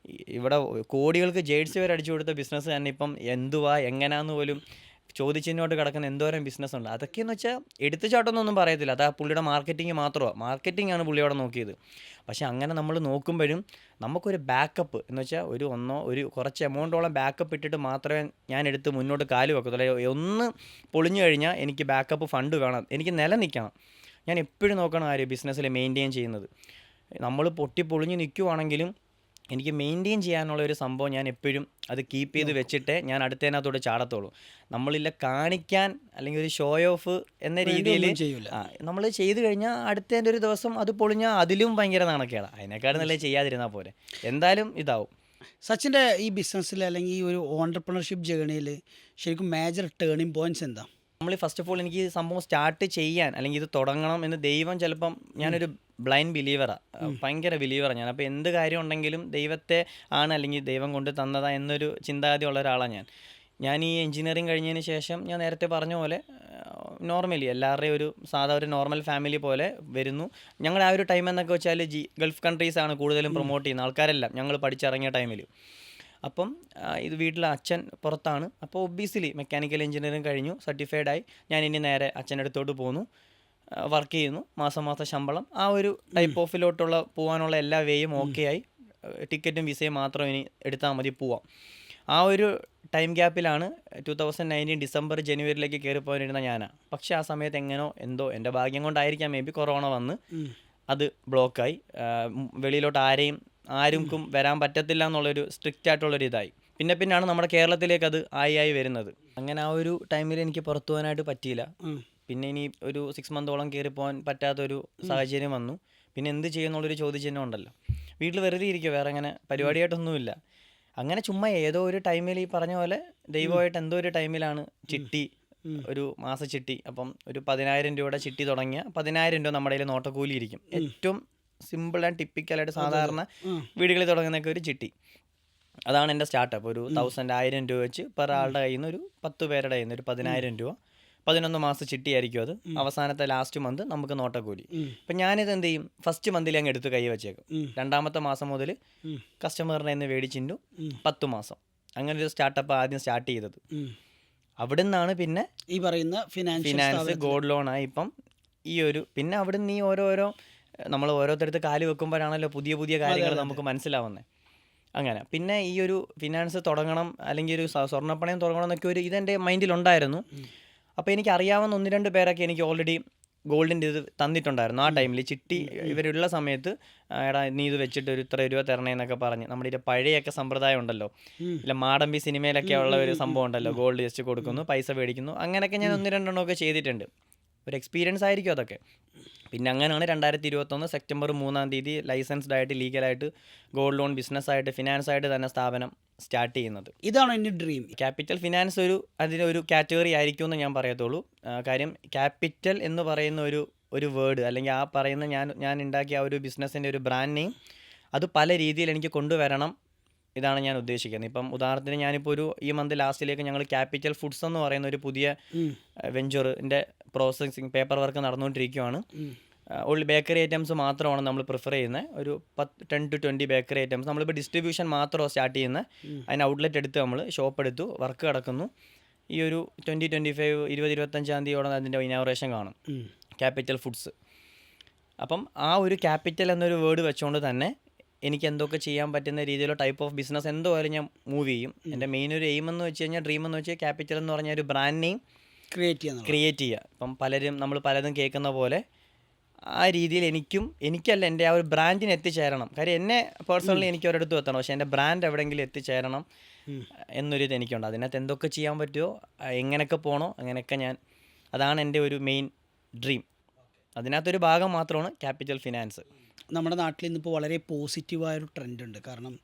ഇവിടെ കോടികൾക്ക് ജേഴ്സി വരെ അടിച്ചു കൊടുത്ത ബിസിനസ് തന്നെ ഇപ്പം എന്തുവാ എങ്ങനെയാന്ന് പോലും ചോദിച്ചതിനോട്ട് കിടക്കുന്ന എന്തോരം ബിസിനസ് ഉണ്ട്. അതൊക്കെയെന്ന് വെച്ചാൽ എടുത്തു ചാട്ടമൊന്നും പറയത്തില്ല, അത് ആ പുള്ളിയുടെ മാർക്കറ്റിംഗ് മാത്രമാണ്. മാർക്കറ്റിംഗ് ആണ് പുള്ളി അവിടെ നോക്കിയത്. പക്ഷേ അങ്ങനെ നമ്മൾ നോക്കുമ്പോഴും നമുക്കൊരു ബാക്കപ്പ് എന്ന് വെച്ചാൽ ഒരു കുറച്ച് എമൗണ്ടോളം ബാക്കപ്പ് ഇട്ടിട്ട് മാത്രമേ ഞാൻ എടുത്ത് മുന്നോട്ട് കാല് വെക്കത്തുള്ളൂ. ഒന്ന് പൊളിഞ്ഞു കഴിഞ്ഞാൽ എനിക്ക് ബാക്കപ്പ് ഫണ്ട് വേണം, എനിക്ക് നിലനിൽക്കണം. ഞാൻ എപ്പോഴും നോക്കണം കാര്യം ബിസിനസ്സിൽ മെയിൻറ്റെയിൻ ചെയ്യുന്നത്. നമ്മൾ പൊളിഞ്ഞ് നിൽക്കുവാണെങ്കിലും എനിക്ക് മെയിൻറ്റെയിൻ ചെയ്യാനുള്ള ഒരു സംഭവം ഞാൻ എപ്പോഴും അത് കീപ്പ് ചെയ്ത് വെച്ചിട്ടേ ഞാൻ അടുത്തതിനകത്തോട് ചാടത്തുള്ളൂ. നമ്മളില്ല കാണിക്കാൻ അല്ലെങ്കിൽ ഒരു ഷോ ഓഫ് എന്ന രീതിയിൽ നമ്മൾ ചെയ്ത് കഴിഞ്ഞാൽ അടുത്തതിൻ്റെ ഒരു ദിവസം അത് പൊളിഞ്ഞാൽ അതിലും ഭയങ്കര നാണക്കേടാണ്. അതിനേക്കാളും നല്ല ചെയ്യാതിരുന്നാൽ പോരെ, എന്തായാലും ഇതാവും. സച്ചിൻ്റെ ഈ ബിസിനസ്സിൽ അല്ലെങ്കിൽ ഈ ഒരു ഓൺടർപ്രണർഷിപ്പ് ജേണിയിൽ ശരിക്കും മേജർ ടേണിംഗ് പോയിന്റ്സ് എന്താ? നമ്മൾ ഫസ്റ്റ് ഓഫ് ഓൾ എനിക്ക് ഈ സംഭവം സ്റ്റാർട്ട് ചെയ്യാൻ അല്ലെങ്കിൽ ഇത് തുടങ്ങണം എന്ന് ദൈവം, ചിലപ്പം ഞാനൊരു ബ്ലൈൻഡ് ബിലീവറാണ്, ഭയങ്കര ബിലീവറാണ് ഞാൻ. അപ്പോൾ എന്ത് കാര്യം ഉണ്ടെങ്കിലും ദൈവത്തെ ആണ് അല്ലെങ്കിൽ ദൈവം കൊണ്ട് തന്നതാ എന്നൊരു ചിന്താഗതി ഉള്ള ഒരാളാണ് ഞാൻ ഈ എഞ്ചിനീയറിങ് കഴിഞ്ഞതിന് ശേഷം ഞാൻ നേരത്തെ പറഞ്ഞ പോലെ നോർമലി എല്ലാവരുടെയും ഒരു സാധാ ഒരു നോർമൽ ഫാമിലി പോലെ വരുന്നു. ഞങ്ങളുടെ ആ ഒരു ടൈം എന്നൊക്കെ വെച്ചാൽ ഗൾഫ് കൺട്രീസാണ് കൂടുതലും പ്രൊമോട്ട് ചെയ്യുന്ന ആൾക്കാരെല്ലാം ഞങ്ങൾ പഠിച്ചിറങ്ങിയ ടൈമിൽ. അപ്പം ഇത് വീട്ടിലെ അച്ഛൻ പുറത്താണ്. അപ്പോൾ ഒബ്വിയസ്ലി മെക്കാനിക്കൽ എഞ്ചിനീയറിംഗ് കഴിഞ്ഞു, സർട്ടിഫൈഡായി. ഞാൻ ഇനി നേരെ അച്ഛൻ്റെ അടുത്തോട്ട് പോന്നു, വർക്ക് ചെയ്യുന്നു, മാസം ശമ്പളം. ആ ഒരു ടൈപ്പ് ഓഫിലോട്ടുള്ള പോകാനുള്ള എല്ലാ വേയും ഓക്കെ ആയി. ടിക്കറ്റും വിസയും മാത്രം ഇനി എടുത്താൽ മതി, പോവാം. ആ ഒരു ടൈം ഗ്യാപ്പിലാണ് 2019 ഡിസംബർ ജനുവരിയിലേക്ക് കയറിപ്പോയിരുന്ന ഞാനാണ്. പക്ഷേ ആ സമയത്ത് എന്തോ എൻ്റെ ഭാഗ്യം കൊണ്ടായിരിക്കാം മേ ബി കൊറോണ വന്ന് അത് ബ്ലോക്കായി. വെളിയിലോട്ട് ആർക്കും വരാൻ പറ്റത്തില്ല എന്നുള്ളൊരു സ്ട്രിക്റ്റ് ആയിട്ടുള്ളൊരു ഇതായി. പിന്നെയാണ് നമ്മുടെ കേരളത്തിലേക്ക് അത് ആയി വരുന്നത്. അങ്ങനെ ആ ഒരു ടൈമിൽ എനിക്ക് പുറത്തു പോകാനായിട്ട് പറ്റിയില്ല. പിന്നെ ഇനി ഒരു 6 മന്തോളം കയറിപ്പോകാൻ പറ്റാത്തൊരു സാഹചര്യം വന്നു. പിന്നെ എന്ത് ചെയ്യുന്നുള്ളൊരു ചോദ്യചിഹ്നം ഉണ്ടല്ലോ. വീട്ടിൽ വെറുതെ ഇരിക്കുക, വേറെ അങ്ങനെ പരിപാടിയായിട്ടൊന്നുമില്ല. അങ്ങനെ ചുമ്മാ ഏതോ ഒരു ടൈമിൽ ഈ പറഞ്ഞ പോലെ ദൈവമായിട്ട് എന്തോ ഒരു ടൈമിലാണ് ചിട്ടി, ഒരു മാസ ചിട്ടി. അപ്പം ഒരു 10,000 രൂപയുടെ ചിട്ടി തുടങ്ങിയ 10,000 രൂപ നമ്മുടെ കയ്യിൽ നോട്ടക്കൂലി ഇരിക്കും. ഏറ്റവും സിമ്പിൾ ആൻഡ് ടിപ്പിക്കലായിട്ട് സാധാരണ വീടുകളിൽ തുടങ്ങുന്നൊക്കെ ഒരു ചിട്ടി. അതാണ് എൻ്റെ സ്റ്റാർട്ടപ്പ്. ഒരു 1000 രൂപ വെച്ച് പെർ ആളുടെ കയ്യിൽ നിന്ന് ഒരു 10 പേരുടെ കയ്യിൽ നിന്ന് ഒരു 10,000 രൂപ, 11 മാസം ചിട്ടിയായിരിക്കും അത്. അവസാനത്തെ ലാസ്റ്റ് മന്ത് നമുക്ക് നോട്ടക്കൂലി. അപ്പം ഞാനിത് എന്ത് ചെയ്യും, ഫസ്റ്റ് മന്തിൽ അങ്ങ് എടുത്ത് കൈ വെച്ചേക്കും. 2ാമത്തെ മാസം മുതൽ കസ്റ്റമറിനെ നിന്ന് മേടിച്ചിട്ടു 10 മാസം. അങ്ങനെ ഒരു സ്റ്റാർട്ടപ്പ് ആദ്യം സ്റ്റാർട്ട് ചെയ്തത്. അവിടെ നിന്നാണ് പിന്നെ ഈ പറയുന്ന ഫിനാൻസ് ഗോൾഡ് ലോണായി. ഇപ്പം ഈ ഒരു പിന്നെ അവിടെ നിന്ന് ഈ ഓരോരോ നമ്മൾ ഓരോരുത്തരത്ത് കാല് വെക്കുമ്പോഴാണല്ലോ പുതിയ കാര്യങ്ങൾ നമുക്ക് മനസ്സിലാവുന്നത്. അങ്ങനെ പിന്നെ ഈ ഒരു ഫിനാൻസ് തുടങ്ങണം അല്ലെങ്കിൽ ഒരു സ്വർണ്ണപ്പണയം തുടങ്ങണം എന്നൊക്കെ ഒരു ഇതെൻ്റെ മൈൻഡിലുണ്ടായിരുന്നു. അപ്പോൾ എനിക്ക് അറിയാവുന്ന 1-2 പേരൊക്കെ എനിക്ക് ഓൾറെഡി ഗോൾഡിൻ്റെ ഇത് തന്നിട്ടുണ്ടായിരുന്നു. ആ ടൈമിൽ ചിട്ടി ഇവരുള്ള സമയത്ത്, എടാ നീ ഇത് വെച്ചിട്ട് ഒരു ഇത്ര രൂപ തരണേന്നൊക്കെ പറഞ്ഞ് നമ്മുടെ ഇതിൻ്റെ പഴയൊക്കെ സമ്പ്രദായം ഉണ്ടല്ലോ, ഇല്ല മാടമ്പി സിനിമയിലൊക്കെ ഉള്ള ഒരു സംഭവം ഉണ്ടല്ലോ, ഗോൾഡ് ജസ്റ്റ് കൊടുക്കുന്നു, പൈസ മേടിക്കുന്നു. അങ്ങനെയൊക്കെ ഞാൻ 1-2 എണ്ണമൊക്കെ ചെയ്തിട്ടുണ്ട്. ഒരു എക്സ്പീരിയൻസ് ആയിരിക്കും അതൊക്കെ. പിന്നെ അങ്ങനെയാണ് 2021 സെപ്റ്റംബർ 3 ലൈസൻസ്ഡ് ആയിട്ട് ലീഗലായിട്ട് ഗോൾഡ് ലോൺ ബിസിനസ്സായിട്ട് ഫിനാൻസായിട്ട് തന്നെ സ്ഥാപനം സ്റ്റാർട്ട് ചെയ്യുന്നത്. ഇതാണോ എൻ്റെ ഡ്രീം? ക്യാപിറ്റൽ ഫിനാൻസ് അതിനൊരു കാറ്റഗറി ആയിരിക്കും എന്ന് ഞാൻ പറയത്തുള്ളൂ. കാര്യം ക്യാപിറ്റൽ എന്ന് പറയുന്ന ഒരു വേർഡ്, അല്ലെങ്കിൽ ആ പറയുന്ന ഞാൻ ഉണ്ടാക്കിയ ആ ഒരു ബിസിനസ്സിൻ്റെ ഒരു ബ്രാൻഡ് നെയിം അത് പല രീതിയിൽ എനിക്ക് കൊണ്ടുവരണം, ഇതാണ് ഞാൻ ഉദ്ദേശിക്കുന്നത്. ഇപ്പം ഉദാഹരണത്തിന് ഞാനിപ്പോൾ ഈ മന്ത് ലാസ്റ്റിലേക്ക് ഞങ്ങൾ ക്യാപിറ്റൽ ഫുഡ്സ് എന്ന് പറയുന്ന ഒരു പുതിയ വെഞ്ചറിൻ്റെ പ്രോസസ്സിങ് പേപ്പർ വർക്ക് നടന്നുകൊണ്ടിരിക്കുകയാണ്. ഓൺലി ബേക്കറി ഐറ്റംസ് മാത്രമാണ് നമ്മൾ പ്രിഫർ ചെയ്യുന്നത്. ഒരു 10 to 20 ബേക്കറി ഐറ്റംസ്. നമ്മളിപ്പോൾ ഡിസ്ട്രിബ്യൂഷൻ മാത്രമാണ് സ്റ്റാർട്ട് ചെയ്യുന്നത്. അതിന് ഔട്ട്ലെറ്റ് എടുത്ത് നമ്മൾ ഷോപ്പ് എടുത്തു, വർക്ക് കിടക്കുന്നു. ഈ ഒരു 20-25 തീയതിയോടെ അതിൻ്റെ ഇനോഗ്രേഷൻ കാണും ക്യാപിറ്റൽ ഫുഡ്സ്. അപ്പം ആ ഒരു ക്യാപിറ്റൽ എന്നൊരു വേർഡ് വെച്ചുകൊണ്ട് തന്നെ എനിക്ക് എന്തൊക്കെ ചെയ്യാൻ പറ്റുന്ന രീതിയിലുള്ള ടൈപ്പ് ഓഫ് ബിസിനസ് എന്തായാലും ഞാൻ മൂവ് ചെയ്യും. എൻ്റെ മെയിൻ ഒരു എയിം എന്ന് വെച്ച് കഴിഞ്ഞാൽ, ഡ്രീം എന്ന് വെച്ചാൽ ക്യാപിറ്റൽ എന്ന് പറഞ്ഞാൽ ഒരു ബ്രാൻഡ് നെയിം ക്രിയേറ്റ് ചെയ്യുക. ഇപ്പം നമ്മൾ പലതും കേൾക്കുന്ന പോലെ ആ രീതിയിൽ എനിക്കല്ല എൻ്റെ ആ ഒരു ബ്രാൻഡിന് എത്തിച്ചേരണം. കാര്യം എന്നെ പേഴ്സണലി എനിക്ക് ഒരിടത്തും എത്തണം, പക്ഷേ എൻ്റെ ബ്രാൻഡ് എവിടെയെങ്കിലും എത്തിച്ചേരണം എന്നൊരിത് എനിക്കുണ്ട്. അതിനകത്ത് എന്തൊക്കെ ചെയ്യാൻ പറ്റുമോ, എങ്ങനെയൊക്കെ പോകണോ അങ്ങനെയൊക്കെ അതാണ് എൻ്റെ ഒരു മെയിൻ ഡ്രീം. അതിനകത്തൊരു ഭാഗം മാത്രമാണ് ക്യാപിറ്റൽ ഫിനാൻസ്. നമ്മുടെ നാട്ടിൽ ഇന്നിപ്പോൾ വളരെ പോസിറ്റീവായൊരു ട്രെൻഡ് ഉണ്ട്. കാരണം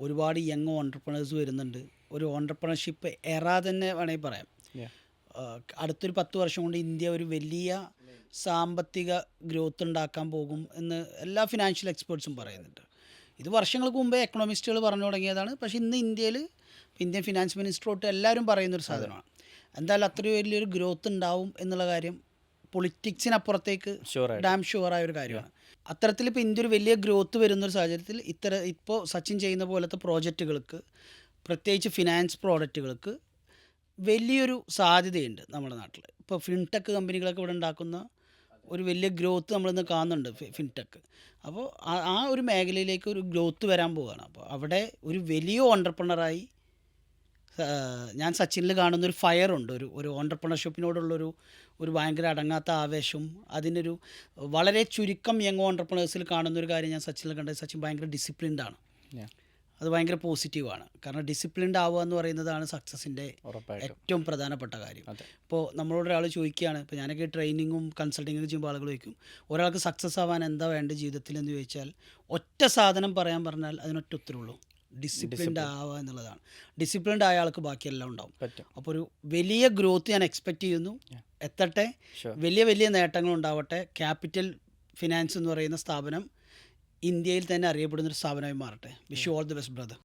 ഒരുപാട് യങ് ഓൺടർപ്രണേഴ്സ് വരുന്നുണ്ട്. ഒരു ഓൺടർപ്രണർഷിപ്പ് എറാ തന്നെ വേണമെങ്കിൽ പറയാം. അടുത്തൊരു 10 വർഷം കൊണ്ട് ഇന്ത്യ ഒരു വലിയ സാമ്പത്തിക ഗ്രോത്ത് ഉണ്ടാക്കാൻ പോകും എന്ന് എല്ലാ ഫിനാൻഷ്യൽ എക്സ്പേർട്സും പറയുന്നുണ്ട്. ഇത് വർഷങ്ങൾക്ക് മുമ്പേ എക്കണോമിസ്റ്റുകൾ പറഞ്ഞു തുടങ്ങിയതാണ്. പക്ഷേ ഇന്ന് ഇന്ത്യൻ ഫിനാൻസ് മിനിസ്റ്റർ തൊട്ട് എല്ലാവരും പറയുന്നൊരു സാധനമാണ്. എന്തായാലും അത്രയും വലിയൊരു ഗ്രോത്ത് ഉണ്ടാവും എന്നുള്ള കാര്യം പൊളിറ്റിക്സിനപ്പുറത്തേക്ക് ഡാം ഷുവറായ ഒരു കാര്യമാണ്. അത്തരത്തിൽ ഇപ്പോൾ ഇന്ത്യ ഒരു വലിയ ഗ്രോത്ത് വരുന്നൊരു സാഹചര്യത്തിൽ ഇപ്പോൾ സച്ചിൻ ചെയ്യുന്ന പോലത്തെ പ്രോജക്റ്റുകൾക്ക്, പ്രത്യേകിച്ച് ഫിനാൻസ് പ്രോഡക്റ്റുകൾക്ക് വലിയൊരു സാധ്യതയുണ്ട് നമ്മുടെ നാട്ടിൽ. ഇപ്പോൾ ഫിൻടെക് കമ്പനികളൊക്കെ ഇവിടെ ഉണ്ടാക്കുന്ന ഒരു വലിയ ഗ്രോത്ത് നമ്മളിന്ന് കാണുന്നുണ്ട് ഫിൻടെക്. അപ്പോൾ ആ ഒരു മേഖലയിലേക്ക് ഒരു ഗ്രോത്ത് വരാൻ പോവുകയാണ്. അപ്പോൾ അവിടെ ഒരു വലിയ ഓൺടർപ്രണറായി ഞാൻ സച്ചിനിൽ കാണുന്നൊരു ഫയറുണ്ട്. ഒരു ഓൺടർപ്രണർഷിപ്പിനോടുള്ളൊരു ഭയങ്കര അടങ്ങാത്ത ആവേശം. അതിനൊരു വളരെ ചുരുക്കം യങ് ഓൺടർപ്രണേഴ്സിൽ കാണുന്നൊരു കാര്യം ഞാൻ സച്ചിനിൽ കണ്ടത്, സച്ചിൻ ഭയങ്കര ഡിസിപ്ലിൻഡാണ്. അത് ഭയങ്കര പോസിറ്റീവാണ്. കാരണം ഡിസിപ്ലിൻഡ് ആവുക എന്ന് പറയുന്നതാണ് സക്സസിൻ്റെ ഏറ്റവും പ്രധാനപ്പെട്ട കാര്യം. ഇപ്പോൾ നമ്മളോട് ഒരാൾ ചോദിക്കുകയാണ്, ഇപ്പോൾ ഞാനൊക്കെ ട്രെയിനിങ്ങും കൺസൾട്ടിങ്ങൊക്കെ ചെയ്യുമ്പോൾ ആളുകൾ ചോദിക്കും, ഒരാൾക്ക് സക്സസ് ആവാൻ എന്താ വേണ്ട ജീവിതത്തിൽ എന്ന് ചോദിച്ചാൽ ഒറ്റ സാധനം പറഞ്ഞാൽ അതിനൊറ്റ ഉത്തരവുള്ളൂ: ഡിസിപ്ലിൻഡ് ആവുക എന്നുള്ളതാണ്. ഡിസിപ്ലിൻഡ് ആയ ആൾക്ക് ബാക്കിയെല്ലാം ഉണ്ടാവും. അപ്പോൾ ഒരു വലിയ ഗ്രോത്ത് ഞാൻ എക്സ്പെക്റ്റ് ചെയ്യുന്നു. എത്തട്ടെ, വലിയ നേട്ടങ്ങൾ ഉണ്ടാവട്ടെ. ക്യാപിറ്റൽ ഫിനാൻസ് എന്ന് പറയുന്ന സ്ഥാപനം ഇന്ത്യയിൽ തന്നെ അറിയപ്പെടുന്നൊരു സ്ഥാപനമായി മാറട്ടെ. Wish you all the best brother.